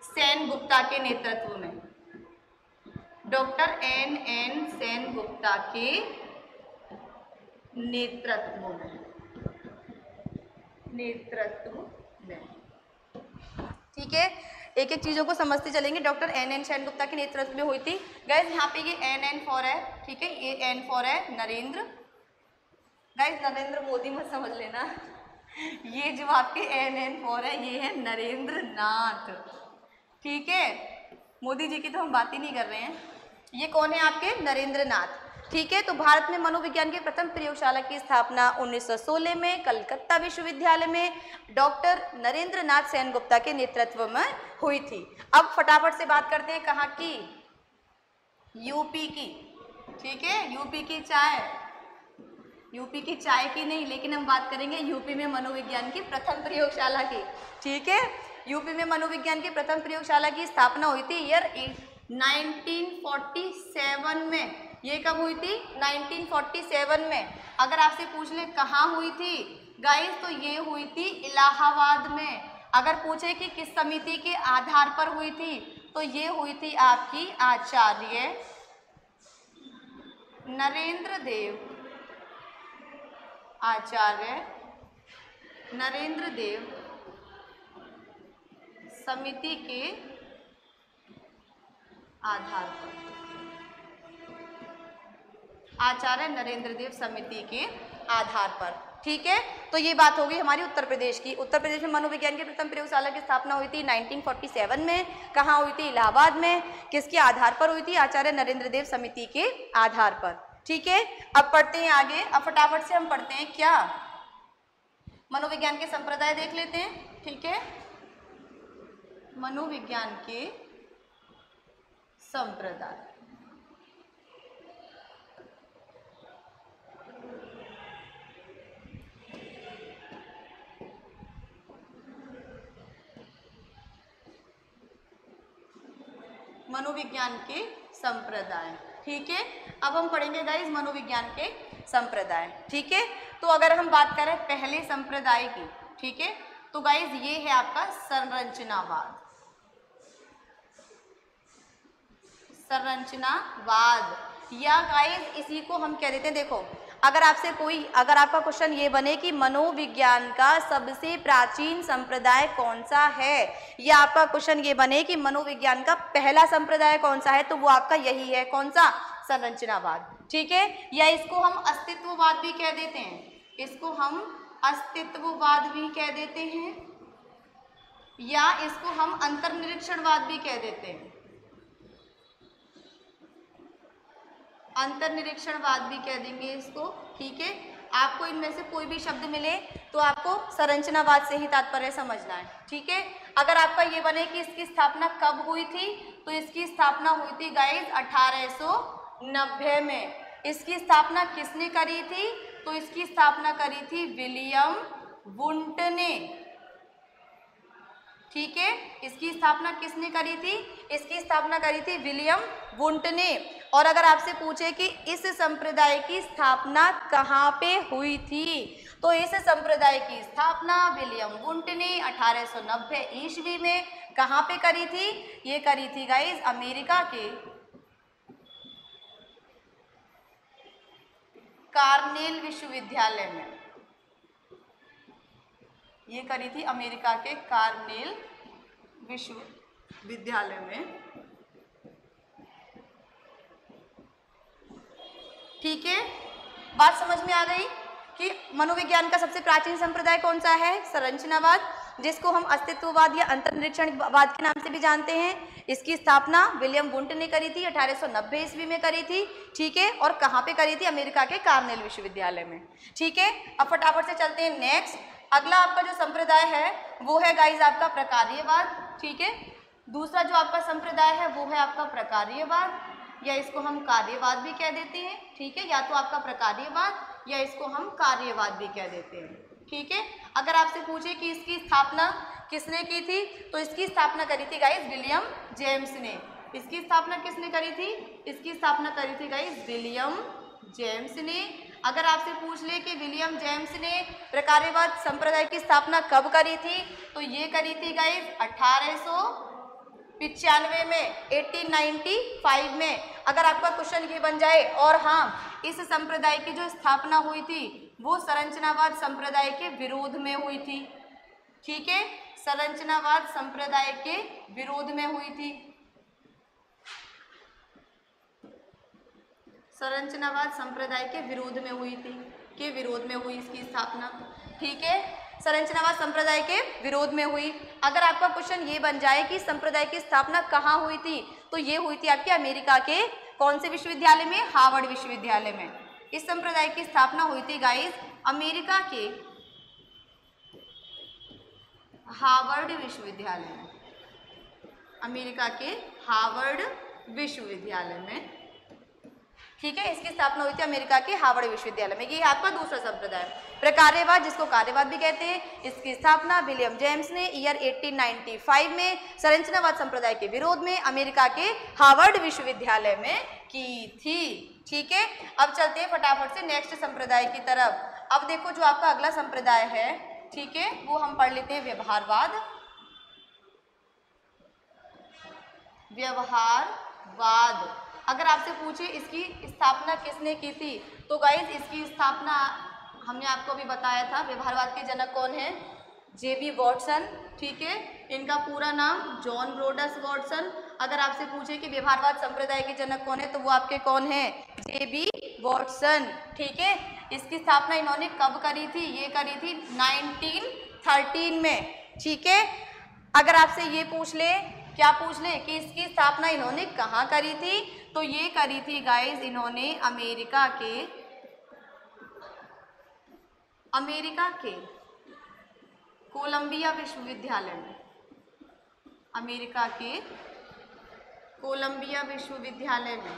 सेनगुप्ता के नेतृत्व में। डॉक्टर एन सेनगुप्ता के नेतृत्व में। ठीक है, एक एक चीज़ों को समझते चलेंगे। डॉक्टर एन सेनगुप्ता के नेतृत्व में हुई थी। गाइस यहाँ पे ये एन फॉर है, ठीक है, ये एन फॉर है नरेंद्र। गाइस नरेंद्र मोदी मत समझ लेना, ये जो आपके एन फॉर है ये है नरेंद्र नाथ। ठीक है, मोदी जी की तो हम बात ही नहीं कर रहे हैं। ये कौन है आपके, नरेंद्र नाथ। ठीक है, तो भारत में मनोविज्ञान की प्रथम प्रयोगशाला की स्थापना 1916 में कलकत्ता विश्वविद्यालय में डॉक्टर नरेंद्र नाथ सेनगुप्ता के नेतृत्व में हुई थी। अब फटाफट से बात करते हैं कहाँ की, यूपी की। ठीक है, यूपी की चाय की नहीं, लेकिन हम बात करेंगे यूपी में मनोविज्ञान की प्रथम प्रयोगशाला की। ठीक है, यूपी में मनोविज्ञान की प्रथम प्रयोगशाला की स्थापना हुई थी ईयर 1947 में। ये कब हुई थी, 1947 में। अगर आपसे पूछ ले कहाँ हुई थी गाइस, तो ये हुई थी इलाहाबाद में। अगर पूछे कि किस समिति के आधार पर हुई थी, तो ये हुई थी आपकी आचार्य नरेंद्र देव समिति के आधार पर, आचार्य नरेंद्र देव समिति के आधार पर। ठीक है, तो ये बात होगी हमारी उत्तर प्रदेश की। उत्तर प्रदेश में मनोविज्ञान की प्रथम प्रयोगशाला की स्थापना हुई थी 1947 में। कहाँ हुई थी, इलाहाबाद में। किसके आधार पर हुई थी, आचार्य नरेंद्र देव समिति के आधार पर। ठीक है, अब पढ़ते हैं आगे। अब फटाफट से हम पढ़ते हैं क्या, मनोविज्ञान के संप्रदाय देख लेते हैं। ठीक है, मनोविज्ञान के संप्रदाय। मनोविज्ञान के संप्रदाय। ठीक है, अब हम पढ़ेंगे गाइस मनोविज्ञान के संप्रदाय। ठीक है, तो अगर हम बात करें पहले संप्रदाय की, ठीक है, तो गाइस ये है आपका संरचनावाद। संरचनावाद या गाइस इसी को हम कह देते हैं, देखो अगर आपका क्वेश्चन ये बने कि मनोविज्ञान का सबसे प्राचीन संप्रदाय कौन सा है, या आपका क्वेश्चन ये बने कि मनोविज्ञान का पहला संप्रदाय कौन सा है, तो वो आपका यही है, कौन सा, संरचनावाद। ठीक है, या इसको हम अस्तित्ववाद भी कह देते हैं, इसको हम अस्तित्ववाद भी कह देते हैं, या इसको हम अंतर्निरीक्षणवाद भी कह देते हैं, अंतर्निरीक्षणवाद भी कह देंगे इसको। ठीक है, आपको इनमें से कोई भी शब्द मिले तो आपको संरचनावाद से ही तात्पर्य समझना है। ठीक है, अगर आपका ये बने कि इसकी स्थापना कब हुई थी, तो इसकी स्थापना हुई थी गाइस 1890 में। इसकी स्थापना किसने करी थी, तो इसकी स्थापना करी थी विलियम वुंट ने। ठीक है, इसकी स्थापना किसने करी थी, इसकी स्थापना करी थी विलियम वुंट ने। और अगर आपसे पूछे कि इस संप्रदाय की स्थापना कहाँ पे हुई थी, तो इस संप्रदाय की स्थापना विलियम वुंट ने 1890 ईस्वी में कहाँ पे करी थी, ये करी थी गाइस अमेरिका के कार्नेल विश्वविद्यालय में। ये करी थी अमेरिका के कार्नेल विश्वविद्यालय में। ठीक है, बात समझ में आ गई कि मनोविज्ञान का सबसे प्राचीन संप्रदाय कौन सा है, संरचनावाद, जिसको हम अस्तित्ववाद या अंतर्निरीक्षणवाद के नाम से भी जानते हैं। इसकी स्थापना विलियम वुंट ने करी थी 1890 ईस्वी में करी थी। ठीक है, और कहाँ पे करी थी, अमेरिका के कार्नेल विश्वविद्यालय में। ठीक है, अब फटाफट से चलते हैं नेक्स्ट। अगला आपका जो संप्रदाय है वो है गाइस आपका प्रकार्यवाद। ठीक है, दूसरा जो आपका संप्रदाय है वो है आपका प्रकार्यवाद, या इसको हम कार्यवाद भी कह देते हैं। ठीक है, या तो आपका प्रकार्यवाद या इसको हम कार्यवाद भी कह देते हैं। ठीक है, अगर आपसे पूछे कि इसकी स्थापना किसने की थी, तो इसकी स्थापना करी थी गाइस विलियम जेम्स ने। इसकी स्थापना किसने करी थी, इसकी स्थापना करी थी गाइस विलियम जेम्स ने। अगर आपसे पूछ ले कि विलियम जेम्स ने प्रकार्यवाद संप्रदाय की स्थापना कब करी थी, तो ये करी थी गाइस 1895 में, 1895 में। अगर आपका क्वेश्चन ये बन जाए, और हाँ इस संप्रदाय की जो स्थापना हुई थी वो संरचनावाद संप्रदाय के विरोध में हुई थी। ठीक है, संरचनावाद संप्रदाय के विरोध में हुई थी, संरचनावाद संप्रदाय के विरोध में हुई थी, के विरोध में हुई इसकी स्थापना। ठीक है, संरचनावाद संप्रदाय के विरोध में हुई। अगर आपका क्वेश्चन ये बन जाए कि संप्रदाय की स्थापना कहाँ हुई थी, तो ये हुई थी आपके अमेरिका के कौन से विश्वविद्यालय में, हार्वर्ड विश्वविद्यालय में। इस संप्रदाय की स्थापना हुई थी गाइस अमेरिका के हार्वर्ड विश्वविद्यालय में, अमेरिका के हार्वर्ड विश्वविद्यालय में। ठीक है, इसकी स्थापना हुई थी अमेरिका के हार्वर्ड विश्वविद्यालय में। ये आपका दूसरा संप्रदाय प्रकार्यवाद, जिसको कार्यवाद भी कहते हैं। इसकी स्थापना विलियम जेम्स ने ईयर 1895 में संरचनावाद संप्रदाय के विरोध में अमेरिका के हार्वर्ड विश्वविद्यालय में की थी। ठीक है, अब चलते हैं फटाफट से नेक्स्ट संप्रदाय की तरफ। अब देखो जो आपका अगला संप्रदाय है, ठीक है, वो हम पढ़ लेते हैं व्यवहारवाद। व्यवहारवाद, अगर आपसे पूछे इसकी स्थापना किसने की थी, तो गाइस इसकी स्थापना हमने आपको अभी बताया था। व्यवहारवाद के जनक कौन है, जेबी वॉटसन। ठीक है, इनका पूरा नाम जॉन रोडस वॉटसन। अगर आपसे पूछे कि व्यवहारवाद संप्रदाय के जनक कौन है, तो वो आपके कौन है, जेबी वॉटसन। ठीक है, इसकी स्थापना इन्होंने कब करी थी, ये करी थी 1913 में। ठीक है, अगर आपसे ये पूछ ले क्या पूछ ले कि इसकी स्थापना इन्होंने कहाँ करी थी, तो ये करी थी गाइस इन्होंने अमेरिका के कोलंबिया विश्वविद्यालय में, अमेरिका के कोलंबिया विश्वविद्यालय में।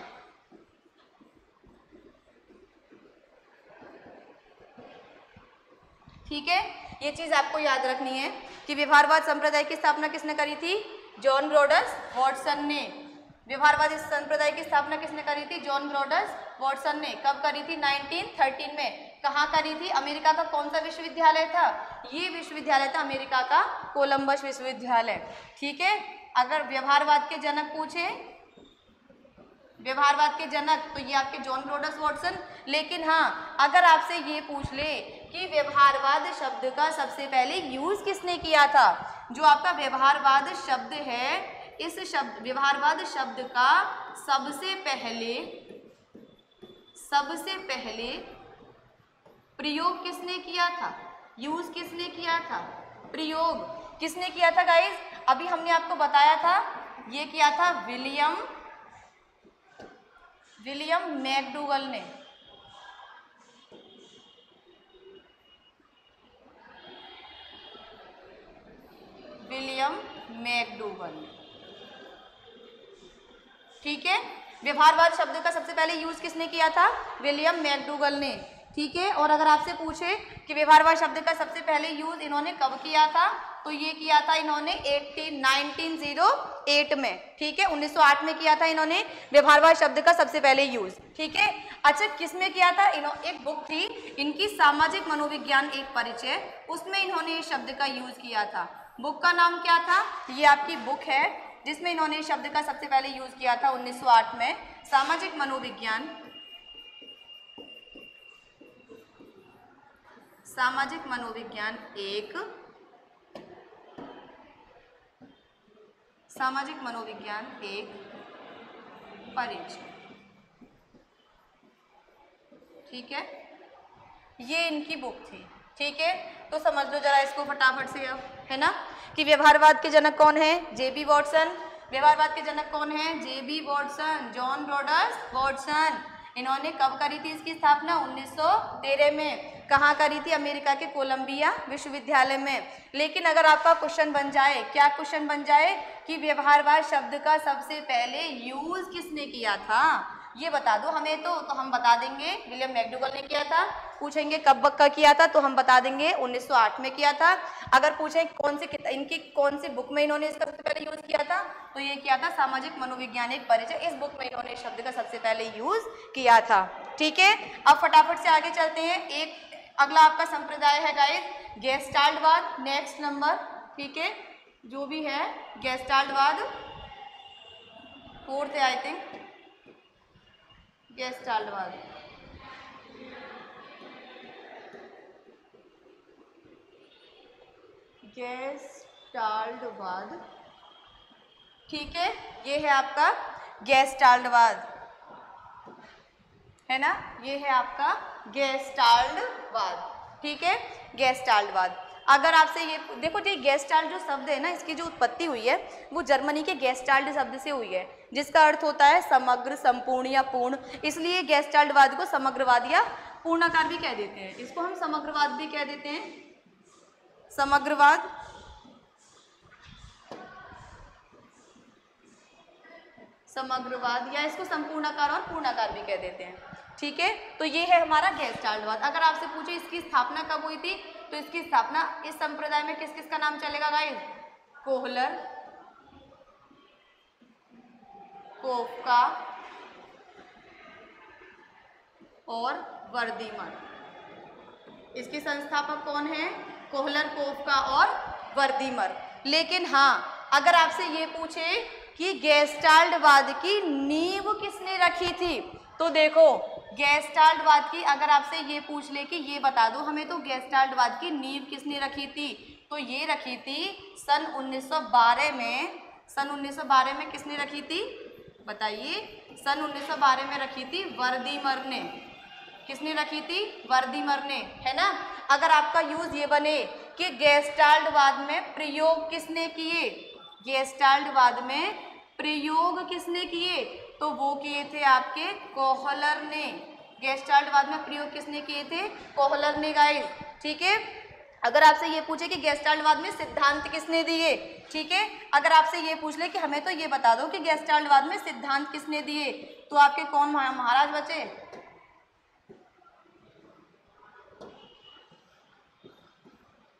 ठीक है, ये चीज आपको याद रखनी है कि व्यवहारवाद संप्रदाय की स्थापना किसने करी थी, जॉन ब्रोडस वॉटसन ने। व्यवहारवादी संप्रदाय की स्थापना किसने करी थी, जॉन ब्रोडस वॉटसन ने। कब करी थी, 1913 में। कहाँ करी थी, अमेरिका का कौन सा विश्वविद्यालय था, ये विश्वविद्यालय था अमेरिका का कोलंबस विश्वविद्यालय। ठीक है, अगर व्यवहारवाद के जनक पूछे, व्यवहारवाद के जनक, तो ये आपके जॉन ब्रोडस वॉटसन। लेकिन हाँ, अगर आपसे ये पूछ ले कि व्यवहारवाद शब्द का सबसे पहले यूज किसने किया था, जो आपका व्यवहारवाद शब्द है, इस शब्द व्यवहारवाद शब्द का सबसे पहले प्रयोग किसने किया था, यूज किसने किया था, प्रयोग किसने किया था गाइस, अभी हमने आपको बताया था, ये किया था विलियम मैकडूगल ने। William McDougall. ठीक है, व्यवहारवाद शब्द का सबसे पहले यूज किसने किया था, विलियम मैकडूगल ने। ठीक है, और अगर आपसे पूछे कि व्यवहारवाद शब्द का सबसे पहले यूज इन्होंने कब किया था, तो ये किया था इन्होंने 1908 में। ठीक है, 1908 में किया था इन्होंने व्यवहारवाद शब्द का सबसे पहले यूज। ठीक है, अच्छा किसमें किया था, एक बुक थी इनकी, सामाजिक मनोविज्ञान एक परिचय, उसमें इन्होंने इस शब्द का यूज किया था। बुक का नाम क्या था, ये आपकी बुक है जिसमें इन्होंने इस शब्द का सबसे पहले यूज किया था 1908 में, सामाजिक मनोविज्ञान एक परिचय। ठीक है, ये इनकी बुक थी। ठीक है, तो समझ लो जरा इसको फटाफट से अब, है ना, कि व्यवहारवाद के जनक कौन है, जेबी वॉटसन। व्यवहारवाद के जनक कौन है, जेबी वॉटसन, जॉन ब्रोडस वॉटसन। इन्होंने कब करी थी इसकी स्थापना, 1913 में। कहाँ करी थी, अमेरिका के कोलंबिया विश्वविद्यालय में। लेकिन अगर आपका क्वेश्चन बन जाए, क्या क्वेश्चन बन जाए कि व्यवहारवाद शब्द का सबसे पहले यूज किसने किया था, ये बता दो हमें, तो हम बता देंगे विलियम मैकडूगल ने किया था। पूछेंगे कब का किया था, तो हम बता देंगे 1908 में किया था। अगर पूछें इनकी कौन सी बुक में इन्होंने इसका सबसे पहले यूज किया था, तो ये किया था सामाजिक मनोविज्ञान एक परिचय, इस बुक में इन्होंने इस शब्द का सबसे पहले यूज किया था। ठीक है, अब फटाफट से आगे चलते हैं। एक अगला आपका संप्रदाय है गाइस गेस्टाल्टवाद, नेक्स्ट नंबर। ठीक है, जो भी है गेस्टाल्टवाद, फोर्थ है आई थिंक, गेस्टाल्टवाद। गेस्टाल्टवाद, ठीक है, ये है आपका गेस्टाल्टवाद, है ना, ये है आपका गेस्टाल्टवाद। ठीक है, गेस्टाल्टवाद। अगर आपसे ये देखो, ये गेस्टाल्ट जो शब्द है ना, इसकी जो उत्पत्ति हुई है वो जर्मनी के गेस्टाल्ट शब्द से हुई है, जिसका अर्थ होता है समग्र, संपूर्ण या पूर्ण। इसलिए गेस्टाल्टवाद को समग्रवाद या पूर्णाकार भी कह देते हैं। इसको हम समग्रवाद भी कह देते हैं, समग्रवाद। समग्रवाद या इसको संपूर्णाकार और पूर्णाकार भी कह देते हैं। ठीक है, तो ये है हमारा गेस्टाल्टवाद। अगर आपसे पूछे इसकी स्थापना कब हुई थी, तो इसकी स्थापना इस संप्रदाय में किस किस का नाम चलेगा गाइस, कोहलर, कोफका और वर्दीमर। इसके संस्थापक कौन है, कोहलर, कोफका और वर्दीमर। लेकिन हाँ, अगर आपसे ये पूछे कि गेस्टाल्टवाद की नींव किसने रखी थी, तो देखो गेस्टाल्टवाद की अगर आपसे ये पूछ ले कि ये बता दो हमें, तो गेस्टाल्टवाद की नींव किसने रखी थी, तो ये रखी थी सन 1912 में। सन 1912 में किसने रखी थी, बताइए, सन 1912 में रखी थी वर्दीमर ने। किसने रखी थी, वर्दीमर ने, है ना। अगर आपका यूज ये बने कि गेस्टाल्टवाद में प्रयोग किसने किए, गेस्टाल्टवाद में प्रयोग किसने किए? तो वो किए थे आपके कोहलर ने। गेस्टाल्टवाद में प्रयोग किसने किए थे? कोहलर ने गाइस। ठीक है, अगर आपसे ये पूछे कि गेस्टाल्टवाद में सिद्धांत किसने दिए, ठीक है, अगर आपसे ये पूछ ले कि हमें तो ये बता दो कि गेस्टाल्टवाद में सिद्धांत किसने दिए, तो आपके कौन महाराज बचे?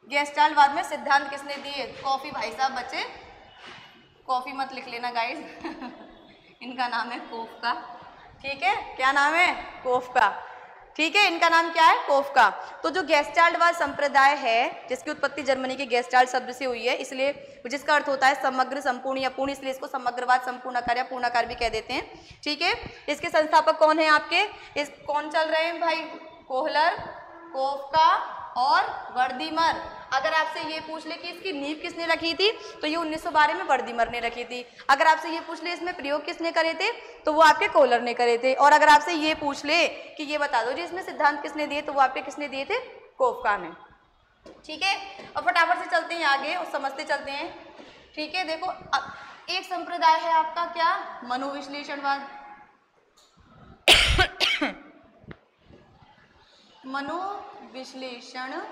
गेस्टाल्टवाद में सिद्धांत किसने दिए? कॉफी भाई साहब बचे, कॉफी मत लिख लेना गाइस इनका नाम है कोफका। ठीक है, क्या नाम है? कोफका। ठीक है, इनका नाम क्या है? कोफका। तो जो गेस्टाल्टवाद संप्रदाय है, जिसकी उत्पत्ति जर्मनी के गेस्टाल्ट शब्द से हुई है, इसलिए जिसका अर्थ होता है समग्र, संपूर्ण या पूर्ण, इसलिए इसको समग्रवाद, संपूर्णाकार या पूर्णाकार भी कह देते हैं। ठीक है, इसके संस्थापक कौन है आपके? इस कौन चल रहे हैं भाई? कोहलर, कोफका और वर्दीमर। अगर आपसे ये पूछ ले कि इसकी नींव किसने रखी थी, तो ये 1912 में वर्दीमर ने रखी थी। अगर आपसे ये पूछ ले इसमें प्रयोग किसने करे थे, तो वो आपके कोहलर ने करे थे। और अगर आपसे ये पूछ ले कि ये बता दो जी इसमें सिद्धांत किसने दिए, तो वो आपके किसने दिए थे? कोफका ने। ठीक है, और फटाफट से चलते हैं आगे और समझते चलते हैं। ठीक है, देखो एक संप्रदाय है आपका क्या? मनोविश्लेषणवाद। मनोविश्लेषणवाद।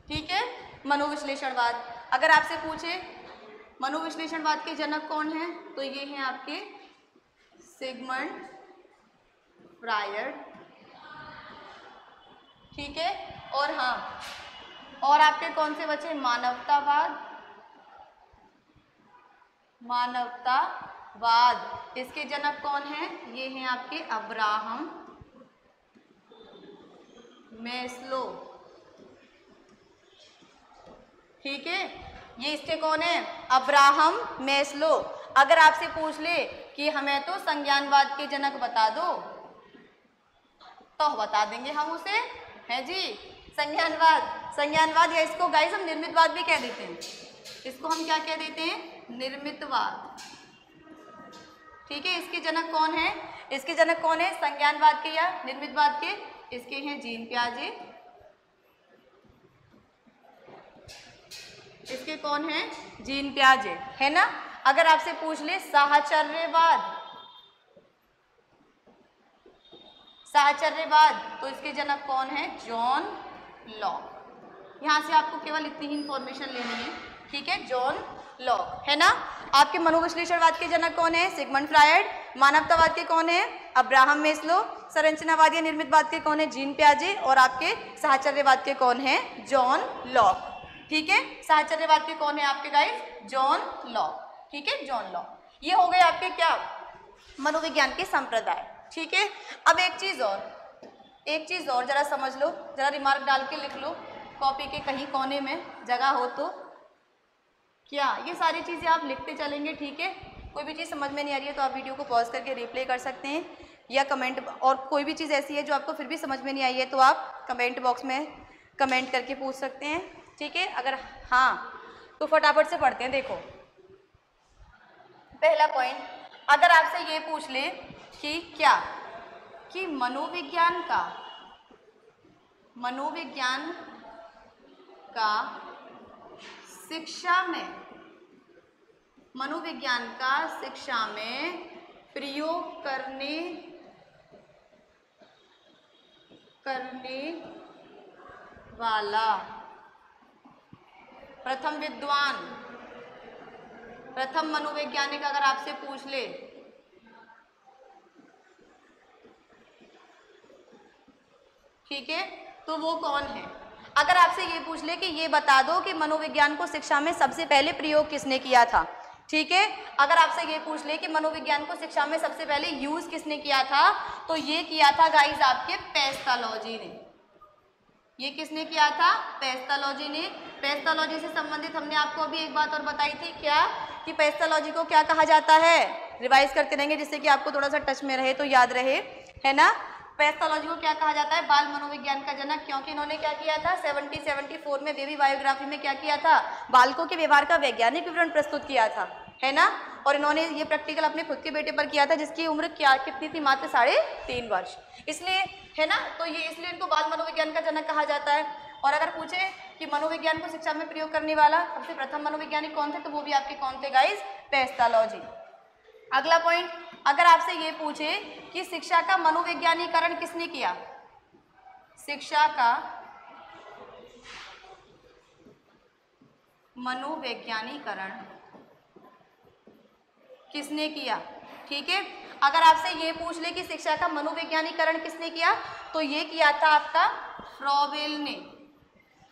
ठीक है, मनोविश्लेषणवाद। अगर आपसे पूछे मनोविश्लेषणवाद के जनक कौन है, तो ये हैं आपके सिगमंड फ्रायड। ठीक है, और हाँ, और आपके कौन से बचे? मानवतावाद। मानवतावाद, इसके जनक कौन हैं? ये हैं आपके अब्राहम मैस्लो। ठीक है, ये इसके कौन है? Abraham Maslow. अगर आपसे पूछ ले कि हमें तो संज्ञानवाद के जनक बता दो, तो बता देंगे हम उसे, है जी, संज्ञानवाद, या इसको गाइस हम निर्मितवाद भी कह देते हैं। इसको हम क्या कह देते हैं? निर्मितवाद। ठीक है, इसके जनक कौन है? इसके जनक कौन है संज्ञानवाद के या निर्मितवाद के? इसके हैं जीन पियाजे। इसके कौन है? जीन पियाजे, है ना। अगर आपसे पूछ ले साहचर्यवाद, तो इसके जनक कौन है? John Locke. यहाँ से आपको केवल इतनी ही इंफॉर्मेशन लेनी है। ठीक है, जॉन लॉक, है ना। आपके मनोविश्लेषणवाद के जनक कौन है? Sigmund Freud. मानवतावाद के कौन है? Abraham Maslow. संरचनावाद या निर्मितवाद के कौन है? जीन पियाजे। और आपके साहचर्यवाद के कौन है? John Locke. ठीक है, साहचर्यवाद के कौन है आपके गाइस? John Locke. ठीक है, जॉन लॉक। ये हो गए आपके क्या? मनोविज्ञान के संप्रदाय। ठीक है, अब एक चीज और जरा समझ लो, जरा रिमार्क डाल के लिख लो कॉपी के कहीं कोने में जगह हो तो। क्या ये सारी चीज़ें आप लिखते चलेंगे? ठीक है, कोई भी चीज़ समझ में नहीं आ रही है तो आप वीडियो को पॉज करके रिप्ले कर सकते हैं, या कमेंट, और कोई भी चीज़ ऐसी है जो आपको फिर भी समझ में नहीं आई है तो आप कमेंट बॉक्स में कमेंट करके पूछ सकते हैं। ठीक है, अगर हाँ तो फटाफट से पढ़ते हैं। देखो पहला पॉइंट, अगर आपसे ये पूछ ले कि क्या कि मनोविज्ञान का शिक्षा में प्रयोग करने वाला प्रथम मनोवैज्ञानिक अगर आपसे पूछ ले, ठीक है, तो वो कौन है? अगर आपसे ये पूछ ले कि ये बता दो कि मनोविज्ञान को शिक्षा में सबसे पहले प्रयोग किसने किया था, ठीक है, अगर आपसे ये पूछ ले कि मनोविज्ञान को शिक्षा में सबसे पहले यूज किसने किया था, तो ये किया था गाइस आपके पेस्टालॉजी ने। ये किसने किया था? पेस्टालॉजी ने। पेस्टालॉजी से संबंधित हमने आपको अभी एक बात और बताई थी, क्या कि पेस्टालॉजी को क्या कहा जाता है? रिवाइज करते रहेंगे जिससे कि आपको थोड़ा सा टच में रहे तो याद रहे, है ना। पेस्टालॉजी को क्या कहा जाता है? बाल मनोविज्ञान का जनक, क्योंकि इन्होंने क्या किया था 74 में बेबी बायोग्राफी में क्या किया था? बालकों के व्यवहार का वैज्ञानिक विवरण प्रस्तुत किया था, है ना। और इन्होंने ये प्रैक्टिकल अपने खुद के बेटे पर किया था जिसकी उम्र कितनी थी? मात्र 3.5 वर्ष, इसलिए, है ना। तो ये इसलिए इनको बाल मनोविज्ञान का जनक कहा जाता है। और अगर पूछे कि मनोविज्ञान को शिक्षा में प्रयोग करने वाला सबसे प्रथम मनोवैज्ञानिक कौन थे, तो वो भी आपके कौन थे गाइस, पेस्टालॉजी। अगला पॉइंट, अगर आपसे ये पूछे कि शिक्षा का मनोवैज्ञानिकरण किसने किया, शिक्षा का मनोवैज्ञानिकरण किसने किया, ठीक है। अगर आपसे ये पूछ ले कि शिक्षा का मनोवैज्ञानिकरण किसने किया, तो ये किया था आपका फ्रॉबेल ने।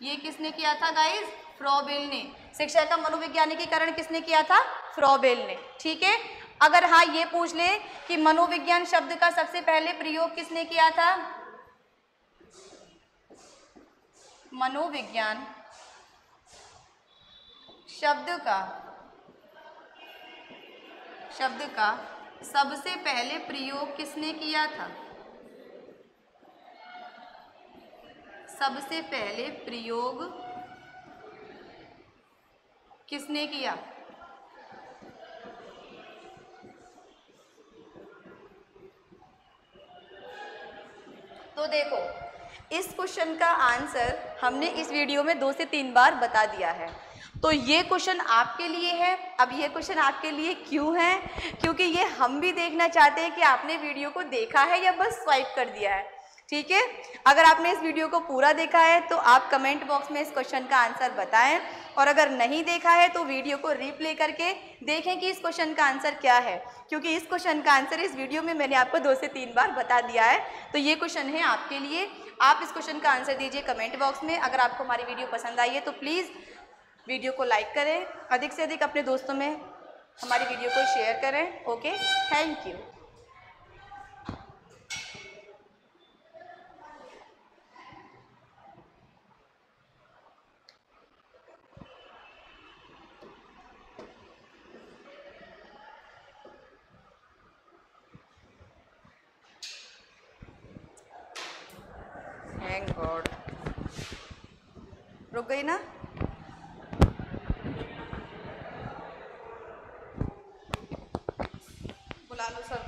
ये किसने किया था गाइस, फ्रॉबेल ने। शिक्षा का मनोवैज्ञानिकीकरण किसने किया था, फ्रॉबेल ने, ठीक है। अगर हाँ ये पूछ ले कि मनोविज्ञान शब्द का सबसे पहले प्रयोग किसने किया था, मनोविज्ञान शब्द का सबसे पहले प्रयोग किसने किया था, सबसे पहले प्रयोग किसने किया, तो देखो इस क्वेश्चन का आंसर हमने इस वीडियो में 2 से 3 बार बता दिया है। तो ये क्वेश्चन आपके लिए है। अब ये क्वेश्चन आपके लिए क्यों है, क्योंकि ये हम भी देखना चाहते हैं कि आपने वीडियो को देखा है या बस स्वाइप कर दिया है, ठीक है। अगर आपने इस वीडियो को पूरा देखा है तो आप कमेंट बॉक्स में इस क्वेश्चन का आंसर बताएं, और अगर नहीं देखा है तो वीडियो को रिप्ले करके देखें कि इस क्वेश्चन का आंसर क्या है, क्योंकि इस क्वेश्चन का आंसर इस वीडियो में मैंने आपको 2 से 3 बार बता दिया है। तो ये क्वेश्चन है आपके लिए, आप इस क्वेश्चन का आंसर दीजिए कमेंट बॉक्स में। अगर आपको हमारी वीडियो पसंद आई है तो प्लीज़ वीडियो को लाइक करें, अधिक से अधिक अपने दोस्तों में हमारी वीडियो को शेयर करें। Okay, thank you. Thank God, रुक गई ना। बुला लो सर।